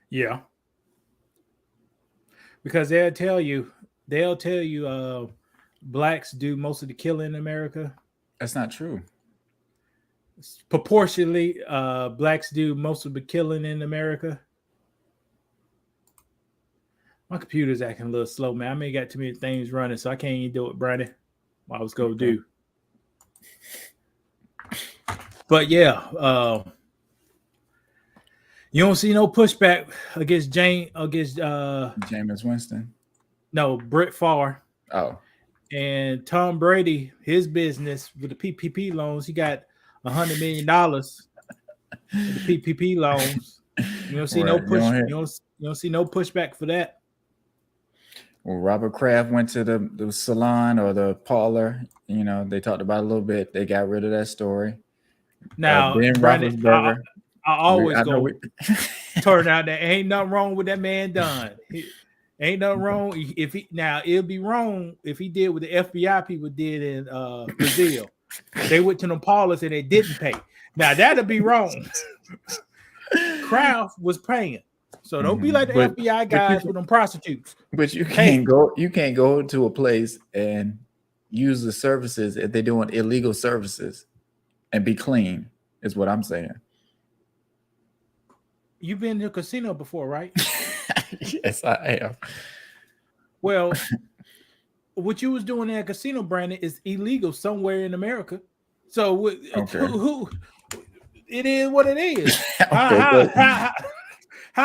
Yeah. Because they'll tell you blacks do most of the killing in America. That's not true. Proportionally, blacks do most of the killing in America. My computer's acting a little slow, man. I may got too many things running, so I can't even do it, Brandon. What I was gonna do. But yeah, you don't see no pushback against Jameis Winston. No, Brett Favre. Oh. And Tom Brady, his business with the PPP loans, he got $100 million with the PPP loans. You don't see no push. You don't see no pushback for that. Well, Robert Kraft went to the salon or the parlor. You know, they talked about it a little bit. They got rid of that story. Now, Ben Brandon, Roethlisberger. I always go turn out that ain't nothing wrong with that man done. Ain't nothing wrong if he now it'll be wrong if he did what the FBI people did in Brazil. They went to them parlors and they didn't pay. Now that'll be wrong. Kraft was paying. So don't be like the FBI guys with them prostitutes. But you can't go to a place and use the services if they're doing illegal services and be clean, is what I'm saying. You've been to a casino before, right? Yes, I have. Well, what you was doing in a casino, Brandon, is illegal somewhere in America. So who it is what it is. How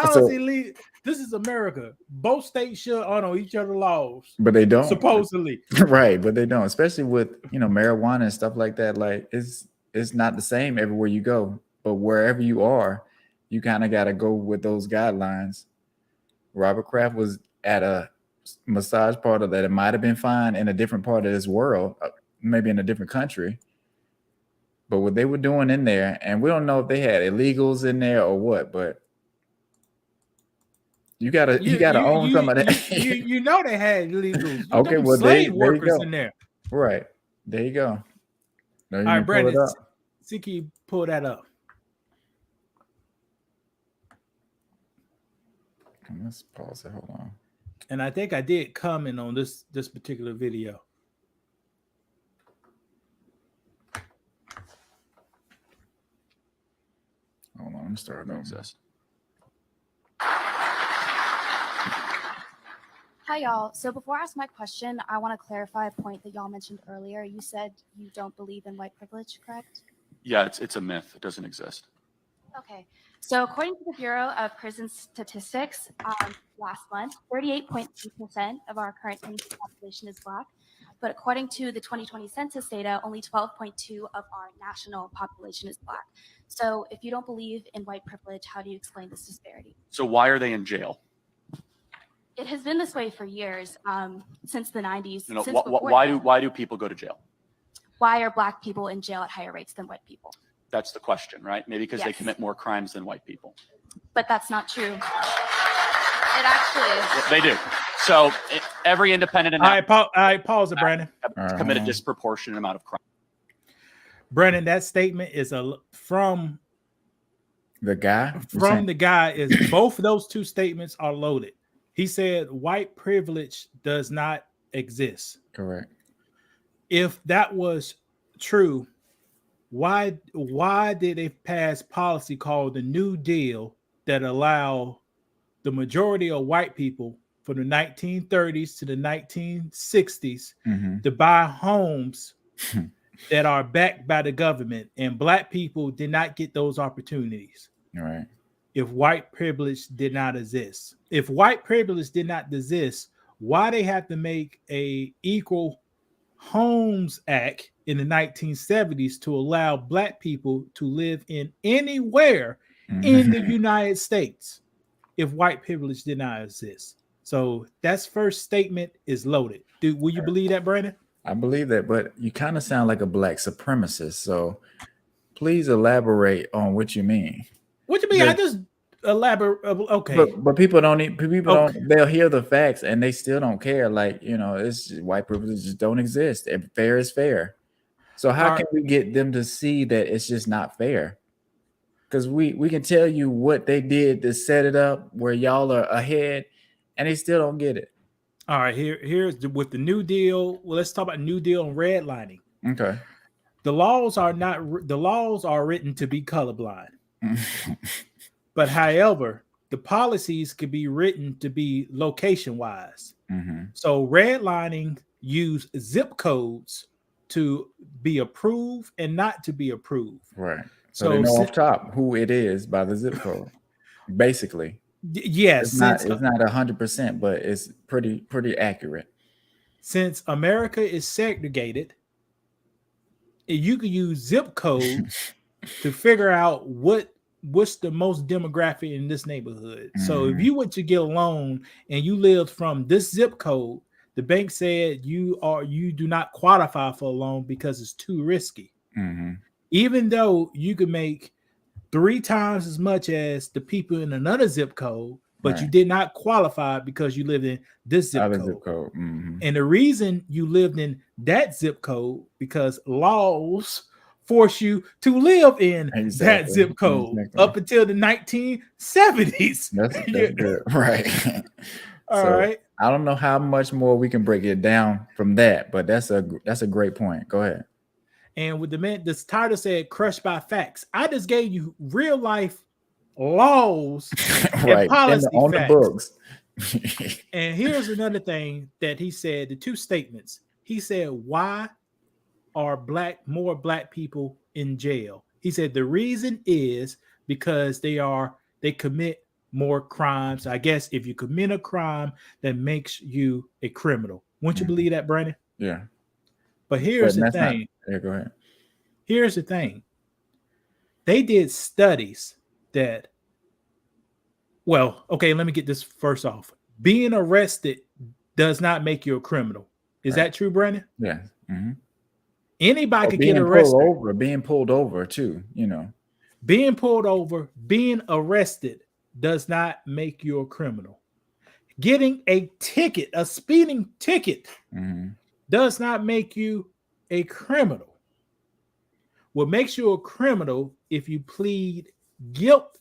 is it illegal? This is America. Both states should honor each other's laws, but they don't. Supposedly, right? But they don't, especially with marijuana and stuff like that. Like it's not the same everywhere you go, but wherever you are, you kind of got to go with those guidelines. Robert Kraft was at a massage parlor that it might have been fine in a different part of this world, maybe in a different country. But what they were doing in there, and we don't know if they had illegals in there or what, but you gotta own some of that. You know they had illegals. Okay, well slave workers in there. Right. There you go. All right, Brandon, see, can you pull that up? Let's pause it. Hold on. And I think I did comment on this particular video. Hold on, I'm starting over. Hi, y'all. So before I ask my question, I want to clarify a point that y'all mentioned earlier. You said you don't believe in white privilege, correct? Yeah, it's a myth. It doesn't exist. Okay. So according to the Bureau of Prison Statistics, last month, 38.3% of our current population is Black. But according to the 2020 census data, only 12.2% of our national population is Black. So if you don't believe in white privilege, how do you explain this disparity? So why are they in jail? It has been this way for years, since the 90s. Why do people go to jail? Why are Black people in jail at higher rates than white people? That's the question, right? Maybe because they commit more crimes than white people. But that's not true. It actually is. They do. So every independent All right, pause it, Brandon. Commit a disproportionate amount of crime. Brandon, that statement is from The guy from the guy is both of those two statements are loaded. He said white privilege does not exist. correct. If that was true, why did they pass policy called the New Deal that allow the majority of white people from the 1930s to the 1960s Mhm. to buy homes that are backed by the government, and black people did not get those opportunities All right. if white privilege did not exist? If white privilege did not exist, why they have to make a equal Homes Act in the 1970s to allow black people to live in anywhere in the Mhm. United States if white privilege did not exist? So that's first statement is loaded. Will you believe that, Brandon? I believe that, but you kind of sound like a black supremacist. So please elaborate on what you mean. What you mean? I The- just elaborate. Okay. But people don't people Okay. don't they'll hear the facts and they still don't care. Like, it's white privilege just don't exist. Fair is fair. So how All can right. we get them to see that it's just not fair? Because we can tell you what they did to set it up where y'all are ahead, and they still don't get it. All right. With the New Deal. Well, let's talk about New Deal and redlining. Okay. The laws are written to be colorblind. But however, the policies could be written to be location wise. Mm-hmm. So redlining use zip codes to be approved and not to be approved. Right. So they know off top who it is by the zip code. Basically. Yes. It's not 100%, but it's pretty accurate. Since America is segregated, you can use zip codes to figure out what's the most demographic in this neighborhood. So if you went to get a loan and you lived from this zip code, the bank said you do not qualify for a loan because it's too risky. Mm-hmm. Even though you could make 3 times as much as the people in another zip code, but you did not qualify because you lived in this zip code. Mm-hmm. And the reason you lived in that zip code because laws force you to live in that zip code up until the 1970s. That's good. Right. All right. I don't know how much more we can break it down from that, but that's a great point. Go ahead. And with this title said crushed by facts. I just gave you real life laws right. and policy on facts. The books. And here's another thing that he said, the two statements. He said, why are more black people in jail? He said the reason is because they commit more crimes. I guess if you commit a crime, that makes you a criminal. Wouldn't you believe that, Brandon? Yeah. But here's the thing. Go ahead. Here's the thing. They did studies that, well, okay, let me get this first off. Being arrested does not make you a criminal. Is that true, Brandon? Yeah. Mm-hmm. Anybody could get arrested. Being pulled over too, Being pulled over, being arrested does not make you a criminal. Getting a ticket, a speeding ticket, does not make you a criminal. What makes you a criminal if you plead guilty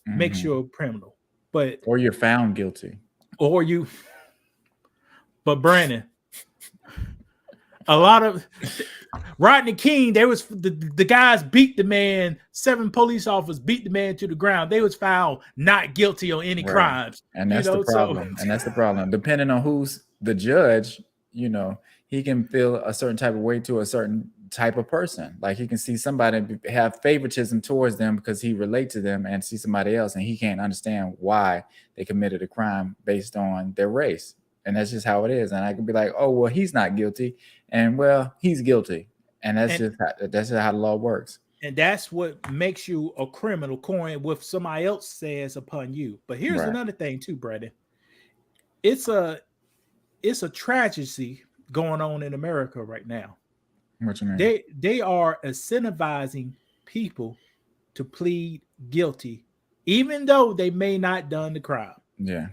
makes you a criminal. Or you're found guilty. But Brandon, a lot of Rodney King, there was the guys beat the man, 7 police officers beat the man to the ground. They was found not guilty on any crimes. And that's the problem. And that's the problem. Depending on who's the judge, he can feel a certain type of way to a certain type of person. Like he can see somebody have favoritism towards them because he relate to them, and see somebody else and he can't understand why they committed a crime based on their race. And that's just how it is. And I can be like, oh, well, he's not guilty. And well, he's guilty. And that's just how the law works. And that's what makes you a criminal, according with somebody else says upon you. But here's another thing too, Brandon. It's a tragedy going on in America right now. What you mean? They are incentivizing people to plead guilty, even though they may not done the crime. Yeah.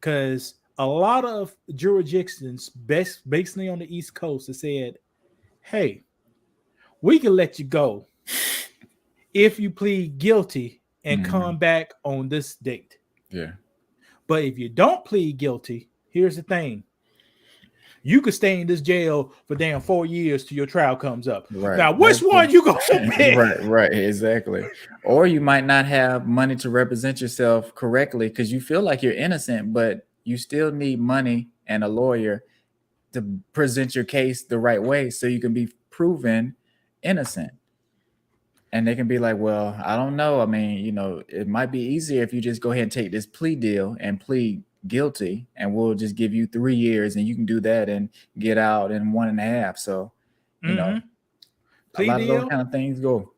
Because a lot of jurisdictions, basically on the East Coast, have said, hey, we can let you go if you plead guilty and Mhm. come back on this date. Yeah. But if you don't plead guilty, here's the thing. You could stay in this jail for damn 4 years till your trial comes up. Right. Now, which one you gonna pick? Right, exactly. Or you might not have money to represent yourself correctly because you feel like you're innocent, but you still need money and a lawyer to present your case the right way so you can be proven innocent. And they can be like, well, I don't know. I mean, it might be easier if you just go ahead and take this plea deal and plead guilty, and we'll just give you 3 years and you can do that and get out in 1.5. So, Mhm. a Plea lot of those deal, kind of things go.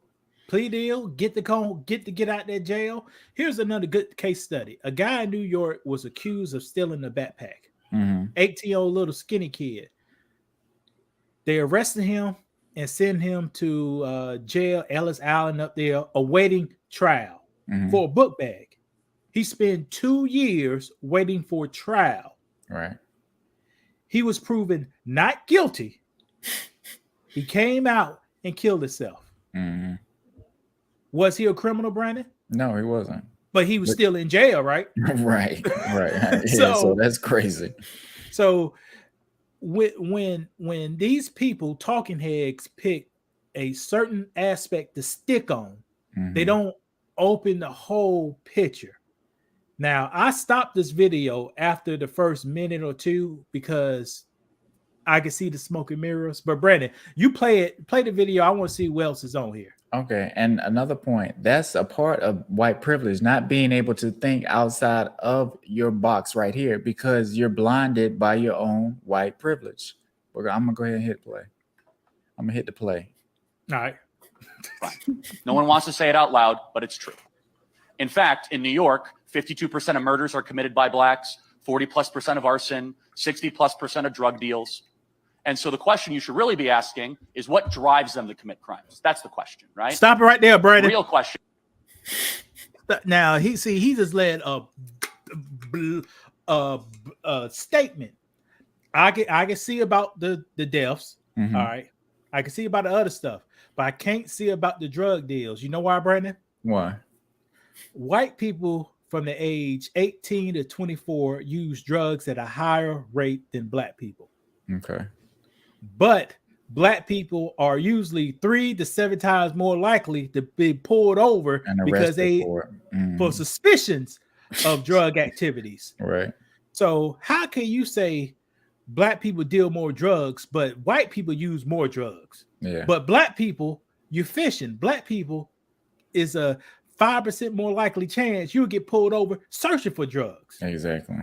plea deal, get out that jail. Here's another good case study. A guy in New York was accused of stealing a backpack. Mhm. 18-year-old little skinny kid. They arrested him and sent him to jail, Ellis Island up there, awaiting trial Mhm. for a book bag. He spent 2 years waiting for trial. Right. He was proven not guilty. He came out and killed himself. Mhm. Was he a criminal, Brandon? No, he wasn't. But he was But- still in jail, right? Right. Yeah, So- so that's crazy. So when these people, talking heads, pick a certain aspect to stick on, they Mhm. don't open the whole picture. Now, I stopped this video after the first minute or two because I could see the smoke and mirrors. But Brandon, you play the video. I want to see who else is on here. Okay, and another point, that's a part of white privilege, not being able to think outside of your box right here because you're blinded by your own white privilege. I'm gonna go ahead and hit play. I'm gonna hit the play. All right. No one wants to say it out loud, but it's true. In fact, in New York, 52% of murders are committed by blacks, 40+% of arson, 60+% of drug deals. And so the question you should really be asking is what drives them to commit crimes? That's the question, right? Stop it right there, The Brandon. real question. Now he just led a statement. I can see about the deaths. Mhm. All right. I can see about the other stuff, but I can't see about the drug deals. You know why, Brandon? Why? White people from the age 18 to 24 use drugs at a higher rate than black people. Okay. But black people are usually 3 to 7 times more likely to be pulled over And because arrested for it. for Mhm. suspicions of drug activities. Right. So how can you say black people deal more drugs, but white people use more drugs? Yeah. But black people, you're fishing. Black people is a 5% more likely chance you'll get pulled over searching for drugs. Exactly.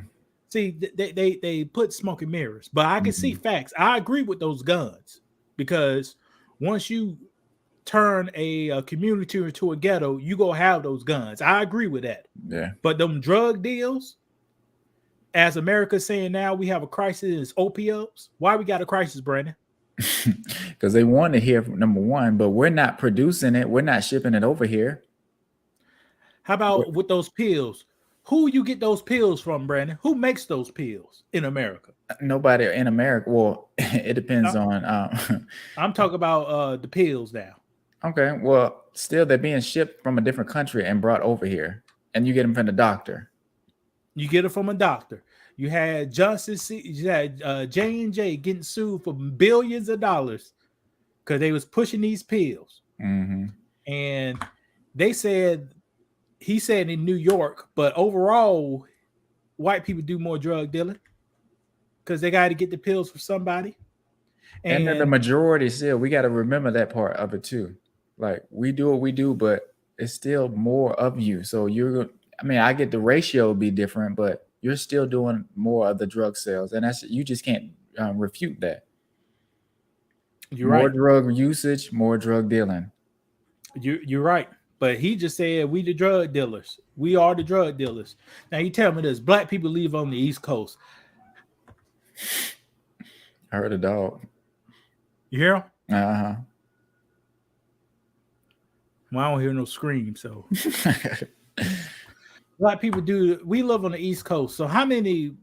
See, they put smoke and mirrors, but I can see facts. I agree with those guns because once you turn a community into a ghetto, you go have those guns. I agree with that. Yeah. But them drug deals, as America's saying now, we have a crisis. Is opioids. Why we got a crisis, Brandon? Because they want to hear from number one, but we're not producing it. We're not shipping it over here. How about with those pills? Who you get those pills from, Brandon? Who makes those pills in America? Nobody in America. Well, it depends on. I'm talking about the pills now. Okay. Well, still, they're being shipped from a different country and brought over here, and you get them from the doctor. You get it from a doctor. You had you had J&J getting sued for billions of dollars because they was pushing these pills. Mm-hmm. And he said in New York, but overall, white people do more drug dealing because they got to get the pills from somebody. And then the majority still, we got to remember that part of it too. Like we do what we do, but it's still more of you. So I get the ratio be different, but you're still doing more of the drug sales, and you just can't refute that. You're more right. Drug usage, more drug dealing. You're right. But he just said we the drug dealers. We are the drug dealers. Now you tell me this: black people live on the East Coast. I heard a dog. You hear him? Uh-huh. Well, I don't hear no scream. So black people do. We live on the East Coast. So how many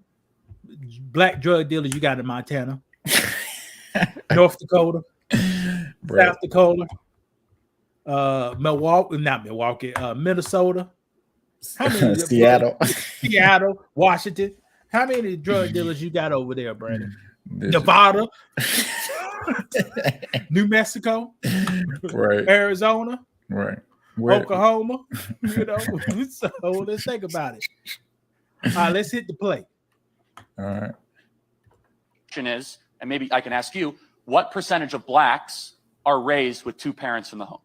black drug dealers you got in Montana, North Dakota, Bro. South Dakota, Minnesota. How many? Seattle. Seattle, Washington. How many drug dealers you got over there, Brandon? Nevada, New Mexico, Right. Arizona, Right. Oklahoma. You know, so let's think about it. All right, let's hit the play. All right. Question is, and maybe I can ask you, what percentage of blacks are raised with two parents in the home?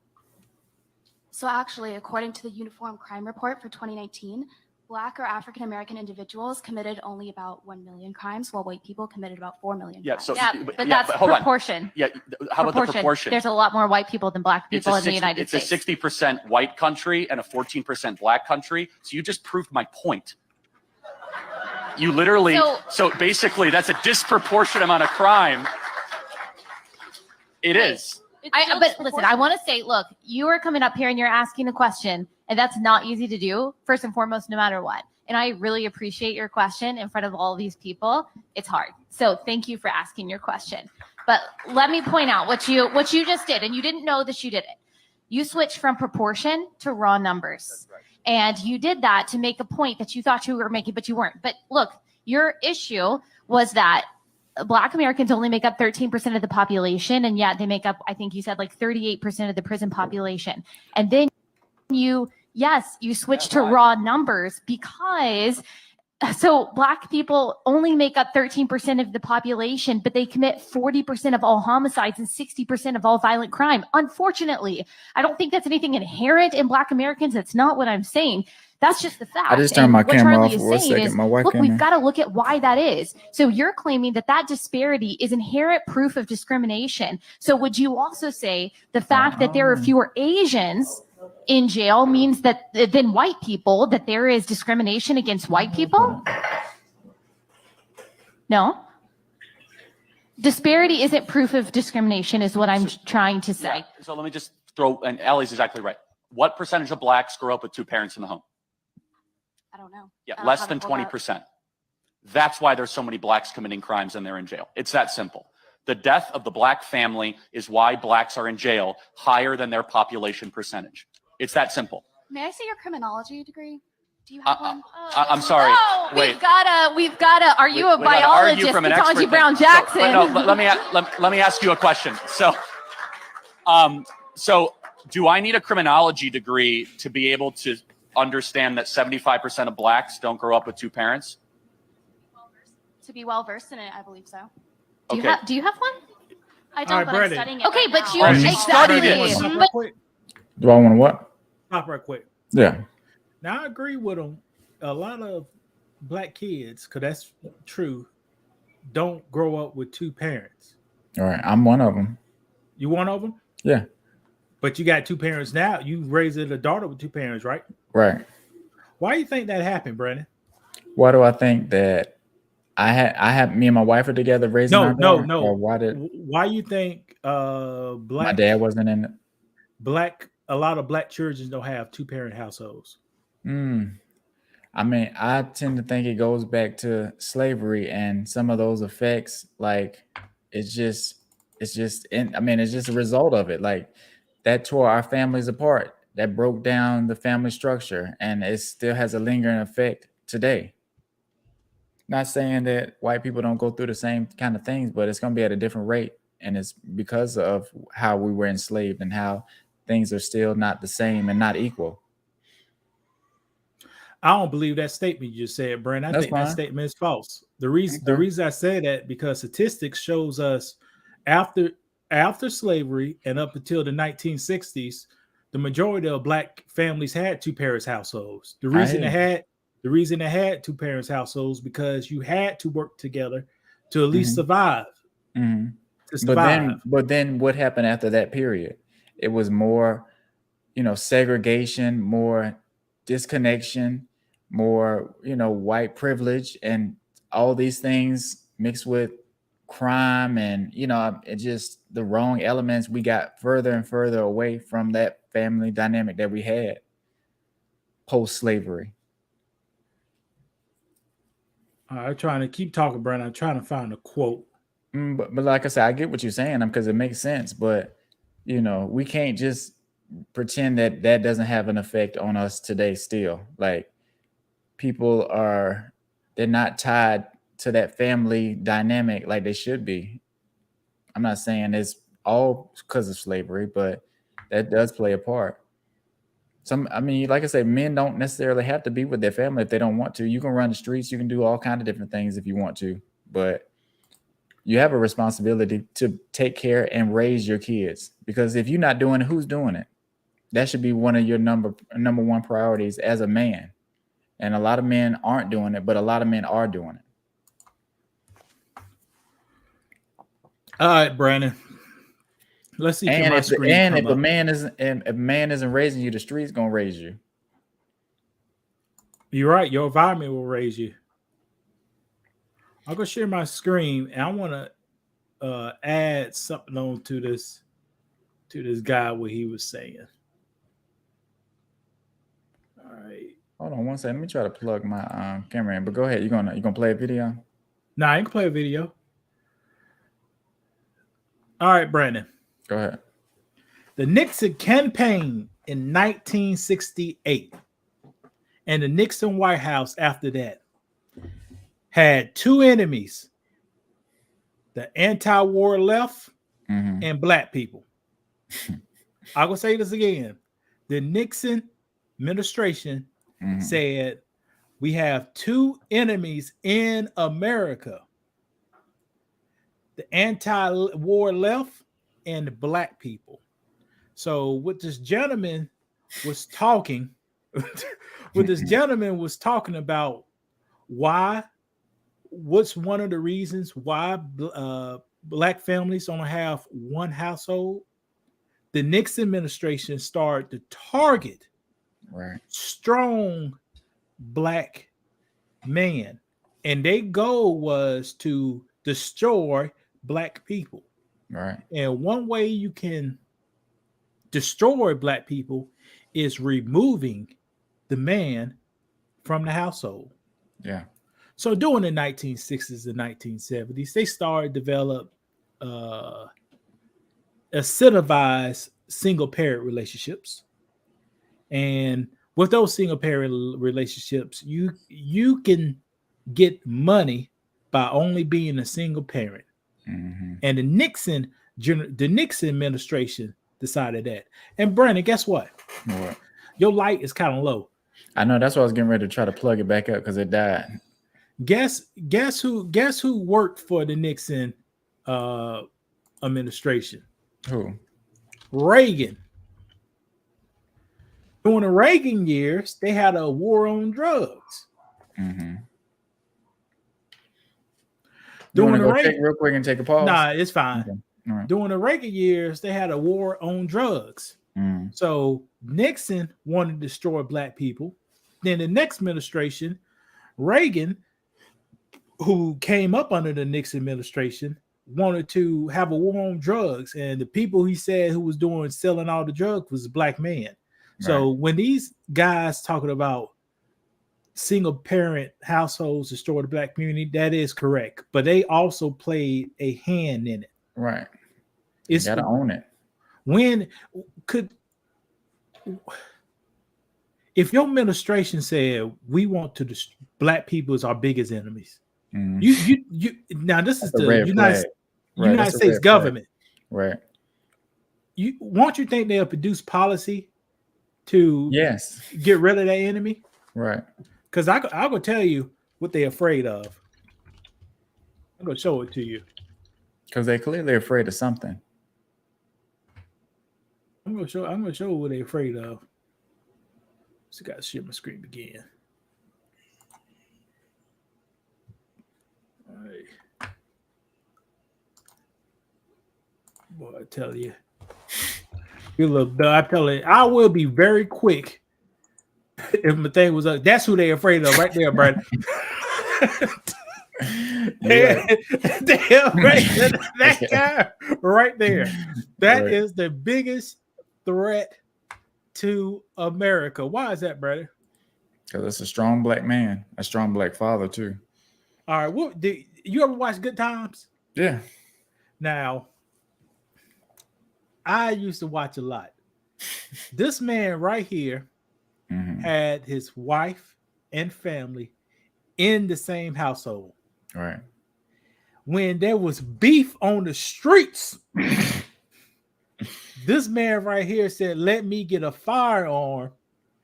So actually, according to the Uniform Crime Report for 2019, Black or African American individuals committed only about 1 million crimes, while white people committed about 4 million Yeah, crimes. so Yeah, but but that's hold on. proportion. Yeah, how about the proportion? There's a lot more white people than black It's people a in the United it's States. a 60% white country and a 14% black country. So you just proved my point. You literally, so basically that's a disproportionate amount of crime. It is. But listen, I want to say, look, you are coming up here and you're asking a question, and that's not easy to do, first and foremost, no matter what. And I really appreciate your question in front of all these people. It's hard. So thank you for asking your question. But let me point out what you just did, and you didn't know that you did it. You switched from proportion to raw numbers. Right. And you did that to make a point that you thought you were making, but you weren't. But look, your issue was that Black Americans only make up 13% of the population, and yet they make up, I think you said, like 38% of the prison population. And then you switched to raw numbers because so Black people only make up 13% of the population, but they commit 40% of all homicides and 60% of all violent crime. Unfortunately, I don't think that's anything inherent in Black Americans. That's not what I'm saying. That's just the fact. I just turned my And what camera Charlie off is for a saying second. is, My wife look, came we've in. got to look at why that is. So you're claiming that that disparity is inherent proof of discrimination. So would you also say the fact that there are fewer Asians in jail means that than white people, that there is discrimination against white people? No. Disparity isn't proof of discrimination is what I'm trying to say. Yeah. So let me just throw, and Allie's exactly right. What percentage of blacks grow up with two parents in the home? I don't know. Yeah, I don't less have than it pulled up. 20%. That's why there's so many blacks committing crimes and they're in jail. It's that simple. The death of the black family is why blacks are in jail higher than their population percentage. It's that simple. May I see your criminology degree? Do you have one? I'm sorry. Oh, Wait. we've gotta. Are you a We gotta argue biologist? from an Ketanji expert Brown thing. Jackson. So, no, let me ask you a question. So do I need a criminology degree to be able to understand that 75% of blacks don't grow up with two parents? To be well versed in it, I believe so. Do Okay. you have one? I All don't, right, but Brandon. I'm studying it. Okay, right but now. you Oh, she studied it. Stop But right quick. Do I want to what? Stop right quick. Yeah. Now I agree with them. A lot of black kids, because that's true, don't grow up with two parents. All right. I'm one of them. You one of them? Yeah. But you got two parents now. You raised a daughter with two parents, right? Right. Why do you think that happened, Brandon? Why do I think that I had me and my wife are together raising our daughter? Or Why you think my black dad wasn't in it? A lot of black children don't have two parent households? I mean, I tend to think it goes back to slavery and some of those effects. Like, it's just a result of it. Like, that tore our families apart. That broke down the family structure, and it still has a lingering effect today. Not saying that white people don't go through the same kind of things, but it's going to be at a different rate. And it's because of how we were enslaved and how things are still not the same and not equal. I don't believe that statement you just said, Brandon. I That's think that fine. statement is false. The reason I say that because statistics shows us after slavery and up until the 1960s, the majority of black families had two parents households. The reason they had two parents households because you had to work together to at least survive. Mm-hmm. To survive. But then what happened after that period? It was more, segregation, more disconnection, more, white privilege, and all these things mixed with crime and, it just the wrong elements. We got further and further away from that family dynamic that we had post-slavery. I'm trying to keep talking, Brandon. I'm trying to find a quote. But like I said, I get what you're saying because it makes sense. But we can't just pretend that that doesn't have an effect on us today still. Like people they're not tied to that family dynamic like they should be. I'm not saying it's all because of slavery, but that does play a part. I mean, like I say, men don't necessarily have to be with their family if they don't want to. You can run the streets, you can do all kinds of different things if you want to, but you have a responsibility to take care and raise your kids, because if you're not doing it, who's doing it? That should be one of your number one priorities as a man. And a lot of men aren't doing it, but a lot of men are doing it. All right, Brandon. Let's see. And if a man isn't raising you, the street's gonna raise you. You're right. Your environment will raise you. I'll go share my screen, and I want to add something on to this guy, what he was saying. All right. Hold on one second. Let me try to plug my camera in. But go ahead. You gonna play a video? No, I ain't gonna play a video. All right, Brandon. Go ahead. The Nixon campaign in 1968 and the Nixon White House after that had two enemies: the anti-war left and black people. I will say this again. The Nixon administration said we have two enemies in America: the anti-war left and the black people. So what this gentleman was talking about, what's one of the reasons why black families only have one household? The Nixon administration started to target strong black men, and their goal was to destroy black people. Right. And one way you can destroy black people is removing the man from the household. Yeah. So during the 1960s and 1970s, they started to develop incentivized single parent relationships. And with those single parent relationships, you can get money by only being a single parent. And the Nixon administration decided that. And Brandon, guess what? What? Your light is kind of low. I know. That's why I was getting ready to try to plug it back up because it died. Guess who worked for the Nixon administration? Who? Reagan. During the Reagan years, they had a war on drugs. You want to go check real quick and take a pause? Nah, it's fine. Okay. All right. During the Reagan years, they had a war on drugs. So Nixon wanted to destroy black people. Then the next administration, Reagan, who came up under the Nixon administration, wanted to have a war on drugs. And the people he said who was selling all the drugs was a black man. So when these guys talking about single parent households destroy the black community, that is correct. But they also played a hand in it. Right. You gotta own it. If your administration said we want to black people as our biggest enemies, you now this is the United States government. Right. Won't you think they'll produce policy to get rid of that enemy? Right. Because I will tell you what they're afraid of. I'm gonna show it to you. Because they're clearly afraid of something. I'm gonna show what they're afraid of. So I gotta share my screen again. All right. Boy, I tell you. You look, I tell you, I will be very quick if my thing was up. That's who they're afraid of right there, Brad. That guy right there. That is the biggest threat to America. Why is that, brother? Because it's a strong black man, a strong black father too. All right. What did you ever watch Good Times? Yeah. Now, I used to watch a lot. This man right here Mhm. had his wife and family in the same household. Right. When there was beef on the streets, this man right here said, "Let me get a firearm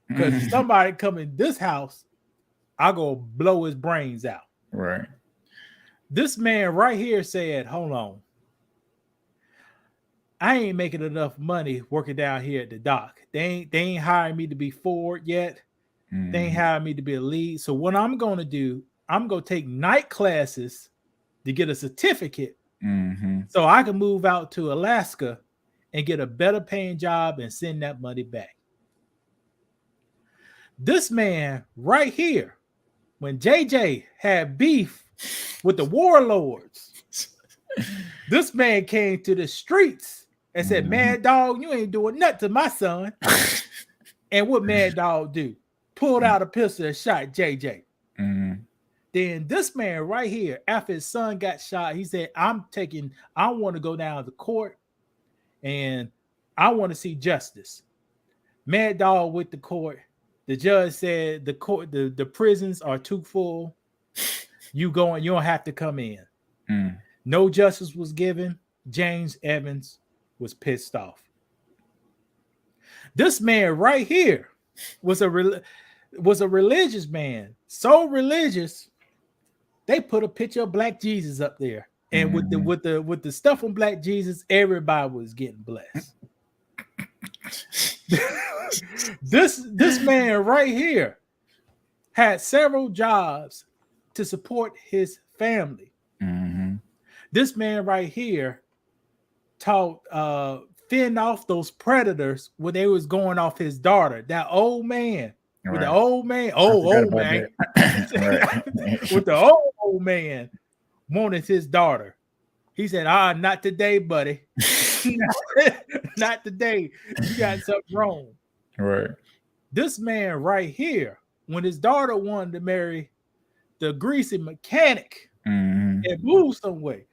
because if somebody come in this house, I go blow his brains out." Right. This man right here said, "Hold on, I ain't making enough money working down here at the dock. They ain't hiring me to be forward yet. They ain't Mhm. hiring me to be a lead. So what I'm gonna do, I'm gonna take night classes to get a certificate Mhm. so I can move out to Alaska and get a better paying job and send that money back." This man right here, when JJ had beef with the warlords, this man came to the streets and said, "Mad Dog, you ain't doing nothing to my son." And what Mad Dog do? Pulled out a pistol and shot JJ. Mhm. Then this man right here, after his son got shot, he said, I want to go down to court and I want to see justice. Mad Dog with the court. The judge said the prisons are too full. You don't have to come in. Mm. No justice was given. James Evans was pissed off. This man right here was a religious man, so religious they put a picture of Black Jesus up there, and with the stuff on Black Jesus, everybody was getting blessed. This man right here had several jobs to support his family. Mhm. This man right here taught fend off those predators when they was going off his daughter. That old man with the Right. old man, I forgot old about man, that. Right. with the old man wanted his daughter. He said, not today, buddy. Not today. You got something wrong. Right. This man right here, when his daughter wanted to marry the greasy mechanic Mhm. and move somewhere,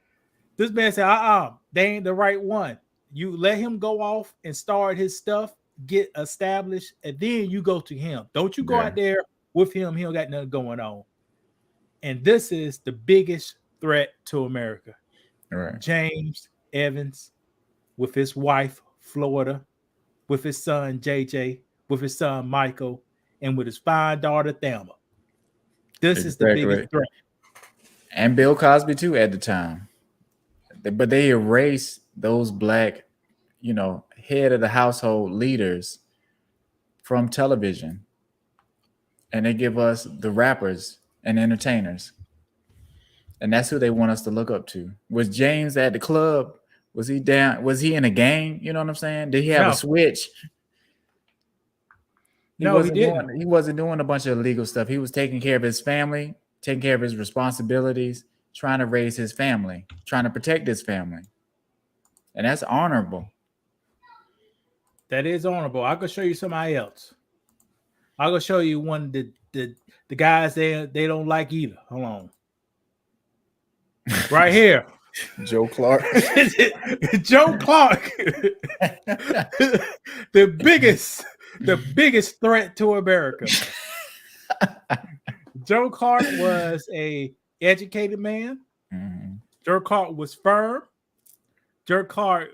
this man said, they ain't the right one. You let him go off and start his stuff, get established, and then you go to him. Don't you go Yeah. out there with him. He don't got nothing going on. And this is the biggest threat to America. Right. James Evans with his wife, Florida, with his son, JJ, with his son, Michael, and with his fine daughter, Thelma. This is the Exactly. biggest threat. And Bill Cosby too at the time. But they erased those Black, head of the household leaders from television. And they give us the rappers and entertainers. And that's who they want us to look up to. Was James at the club? Was he down? Was he in a gang? You know what I'm saying? Did he have No. a switch? No, he didn't. He wasn't doing a bunch of illegal stuff. He was taking care of his family, taking care of his responsibilities, trying to raise his family, trying to protect his family. And that's honorable. That is honorable. I could show you somebody else. I could show you one that the guys they don't like either. Hold on. Right here. Joe Clark. Joe Clark. the biggest threat to America. Joe Clark was a educated man. Mm-hmm. Joe Clark was firm. Joe Clark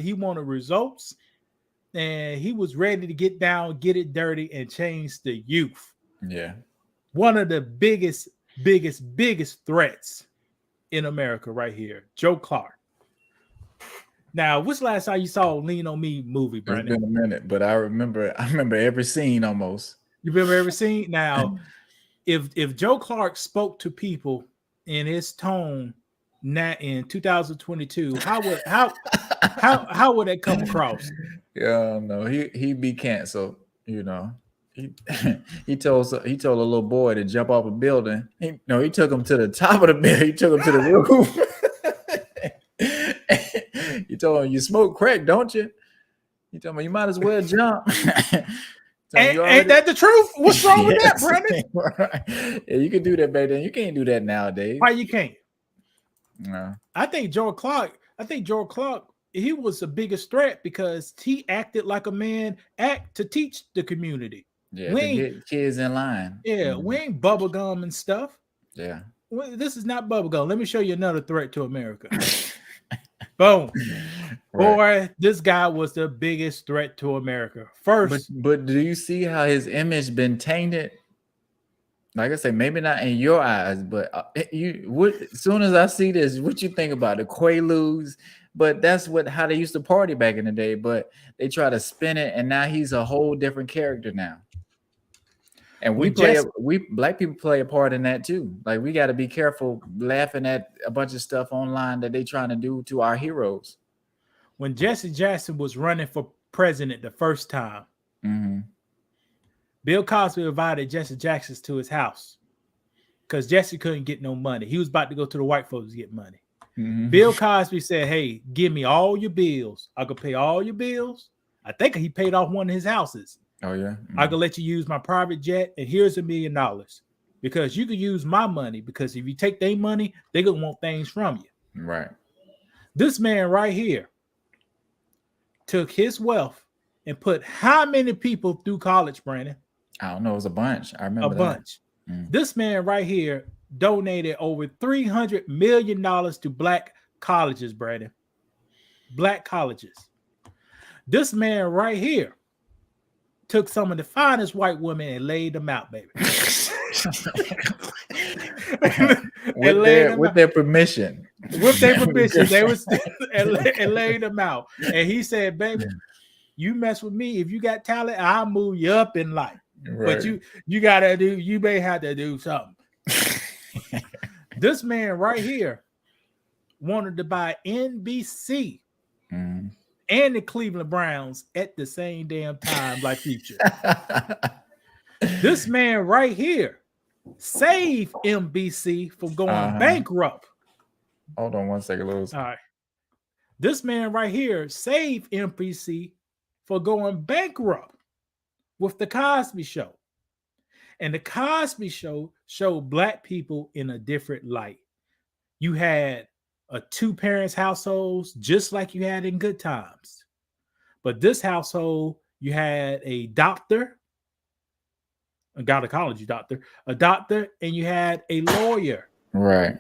he wanted results, and he was ready to get down, get it dirty, and change the youth. Yeah. One of the biggest threats in America right here, Joe Clark. Now, what's the last time you saw Lean on Me movie, It's Brandon? been a minute, but I remember every scene almost. You remember every scene? Now, if Joe Clark spoke to people in his tone in 2022, how would that come across? Yeah, no, he'd be canceled, He told a little boy to jump off a building. He took him to the top of the building. He took him to the roof. He told him, "You smoke crack, don't you?" He told me, "You might as well jump." Ain't that the truth? What's wrong with that, Brandon? Right. Yeah, you could do that back then. You can't do that nowadays. Why you can't? No. I think Joe Clark he was the biggest threat because he acted like a man act to teach the community. Yeah, We to ain't, get kids in line. yeah, we ain't bubblegum and stuff. Yeah. This is not bubblegum. Let me show you another threat to America. Boom. Right. Boy, this guy was the biggest threat to America. First, But do you see how his image been tainted? Like I say, maybe not in your eyes, but as soon as I see this, what you think about the Quaaludes? But that's how they used to party back in the day. But they try to spin it, and now he's a whole different character now. And we black people play a part in that too. Like we got to be careful laughing at a bunch of stuff online that they trying to do to our heroes. when Jesse Jackson was running for president the first time, Bill Cosby invited Jesse Jackson to his house because Jesse couldn't get no money. He was about to go to the white folks to get money. Bill Cosby said, "Hey, give me all your bills. I could pay all your bills." I think he paid off one of his houses. Oh yeah. I could let you use my private jet, and here's $1 million because you could use my money. Because if you take their money, they're gonna want things from you. Right. This man right here took his wealth and put how many people through college, Brandon? I don't know. It was a bunch. I remember A bunch. This man right here donated over $300 million to black colleges, Brandon. Black colleges. This man right here took some of the finest white women and laid them out, baby. with their permission. With their permission, they was and laid them out. And he said, "Baby, you mess with me. If you got talent, I'll move you up in life. Right. But you may have to do something." This man right here wanted to buy NBC and the Cleveland Browns at the same damn time, like Future. This man right here saved NBC from going bankrupt. Hold on 1 second, Lewis. All right. This man right here saved NBC for going bankrupt with the Cosby Show. And the Cosby Show showed black people in a different light. You had a 2-parents households just like you had in Good Times. But this household, you had a doctor, a gynecology doctor, a doctor, and you had a lawyer. Right.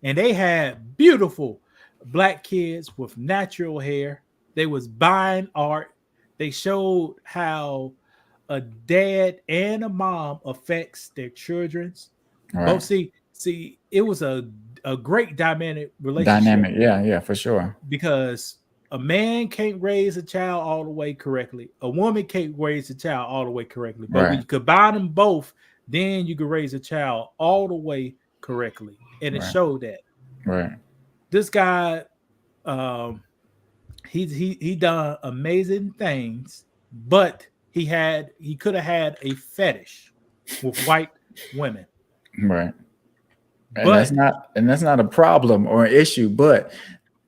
And they had beautiful black kids with natural hair. They was buying art. They showed how a dad and a mom affects their children's. Right. Both see, it was a great dynamic relationship. Yeah, for sure. Because a man can't raise a child all the way correctly. A woman can't raise a child all the way correctly. But when you combine them both, then you can raise a child all the way correctly. And it showed that. Right. This guy, he done amazing things, but he could have had a fetish with white women. Right. And that's not a problem or an issue, but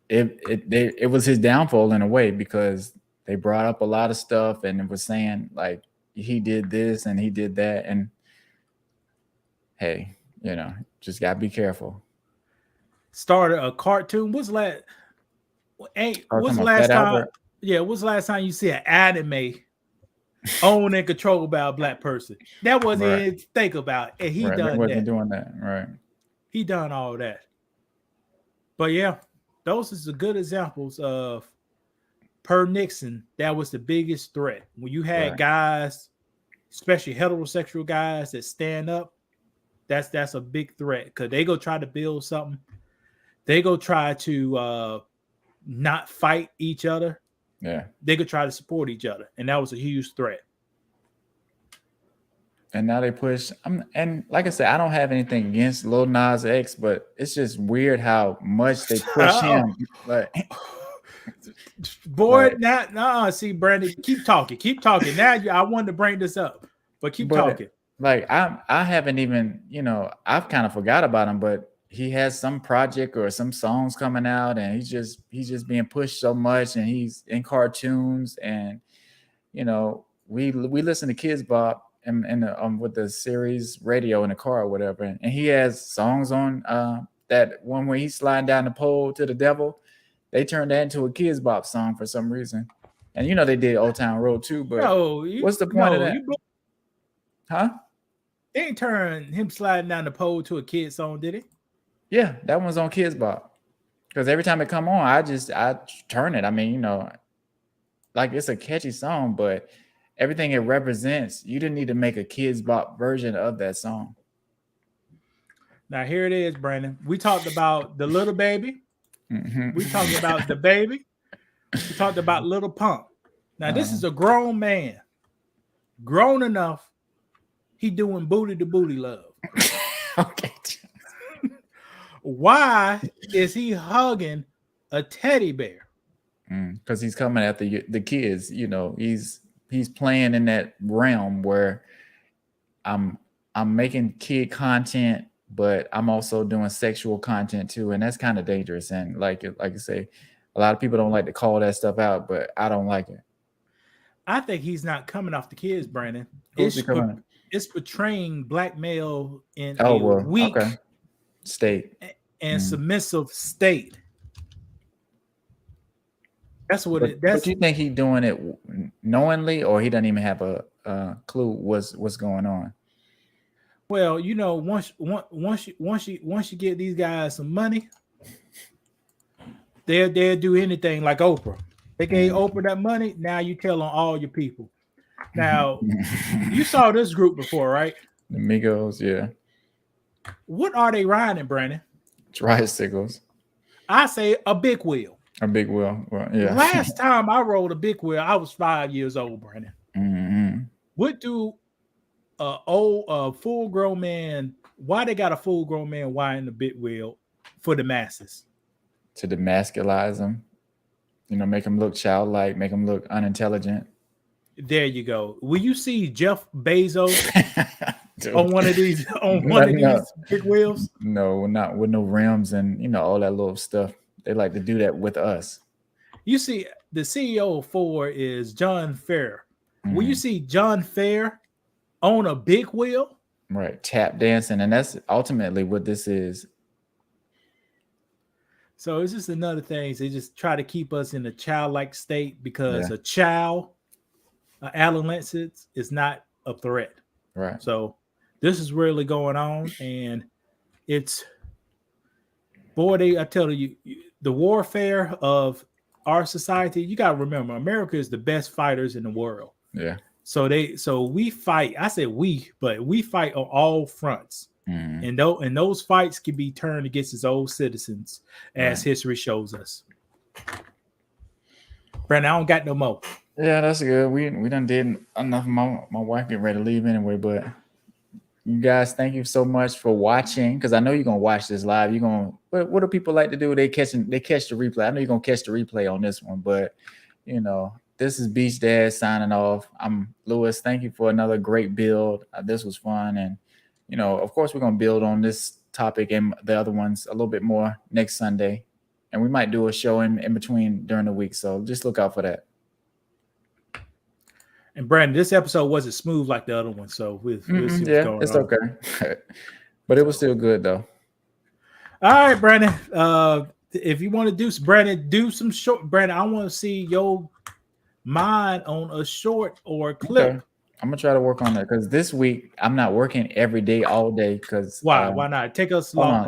it was his downfall in a way, because they brought up a lot of stuff and it was saying like he did this and he did that, and hey, just gotta be careful. Started a cartoon. What's last time you see an anime owned and controlled by a black person? That wasn't even think about it. And he wasn't doing that. Right. He done all that. But yeah, those is the good examples of per Nixon. That was the biggest threat. When you had guys, especially heterosexual guys, that stand up, that's a big threat, because they go try to build something. They go try to not fight each other. Yeah. They could try to support each other. And that was a huge threat. And now they push. And like I said, I don't have anything against Lil Nas X, but it's just weird how much they push him. Like, boy, see, Brandon, keep talking. Now I wanted to bring this up, but keep talking. Like I haven't even, I've kind of forgot about him, but he has some project or some songs coming out, and he's just being pushed so much, and he's in cartoons, and we listen to Kids Bop and with the series radio in the car or whatever, and he has songs on that one where he's sliding down the pole to the devil. they turned that into a Kids Bop song for some reason. And you know they did Old Town Road too, but what's the point of that? Huh? They ain't turned him sliding down the pole to a kid song, did it? Yeah, that one's on Kids Bop. Because every time it come on, I turn it. I mean, you know, like it's a catchy song, but everything it represents, you didn't need to make a Kids Bop version of that song. Now here it is, Brandon. We talked about the little baby. Mm-hmm. We talked about the baby. We talked about Little Pump. Now this is a grown man, grown enough. He doing booty to booty love. Okay. Why is he hugging a teddy bear? Because he's coming after the kids. You know, he's playing in that realm where I'm making kid content, but I'm also doing sexual content too, and that's kind of dangerous. And like I say, a lot of people don't like to call that stuff out, but I don't like it. I think he's not coming off the kids, Brandon. Who's he coming? It's portraying black male in weak state and submissive state. That's what it. That's. But you think he doing it knowingly, or he doesn't even have a clue what's going on? Well, you know, once you get these guys some money, they'll do anything. Like Oprah, they gave Oprah that money. Now you tell on all your people. Now you saw this group before, right? The Migos, yeah. What are they riding, Brandon? Tricycles. I say a big wheel. A big wheel. Well, yeah. Last time I rode a big wheel, I was 5 years old, Brandon. Mm-hmm. What do full grown man? Why they got a full grown man riding the big wheel for the masses? To demasculize them, you know, make them look childlike, make them look unintelligent. There you go. Will you see Jeff Bezos on one of these big wheels? No, not with no rims and you know all that little stuff. They like to do that with us. You see, the CEO of Ford is John Fair. Will you see John Fair on a big wheel? Right, tap dancing, and that's ultimately what this is. So it's just another thing. They just try to keep us in a childlike state because a child, adolescence, is not a threat. Right. So this is really going on, and it's I tell you, the warfare of our society. You got to remember, America is the best fighters in the world. Yeah. So we fight. I said we, but we fight on all fronts. And those fights can be turned against its own citizens, as history shows us. Brandon, I don't got no more. Yeah, that's good. We done did enough. My wife getting ready to leave anyway, but you guys, thank you so much for watching. Because I know you're gonna watch this live. You're gonna. What do people like to do? They catch the replay. I know you're gonna catch the replay on this one, but you know, this is Beach Dad signing off. I'm Lewis. Thank you for another great build. This was fun, and you know, of course, we're gonna build on this topic and the other ones a little bit more next Sunday, and we might do a show in between during the week. So just look out for that. And Brandon, this episode wasn't smooth like the other one, so we'll see what's going on. It's okay, but it was still good though. All right, Brandon. If you want to do some short, Brandon, I want to see your mind on a short or a clip. Okay. I'm gonna try to work on that because this week I'm not working every day all day. Because why not? Take us long.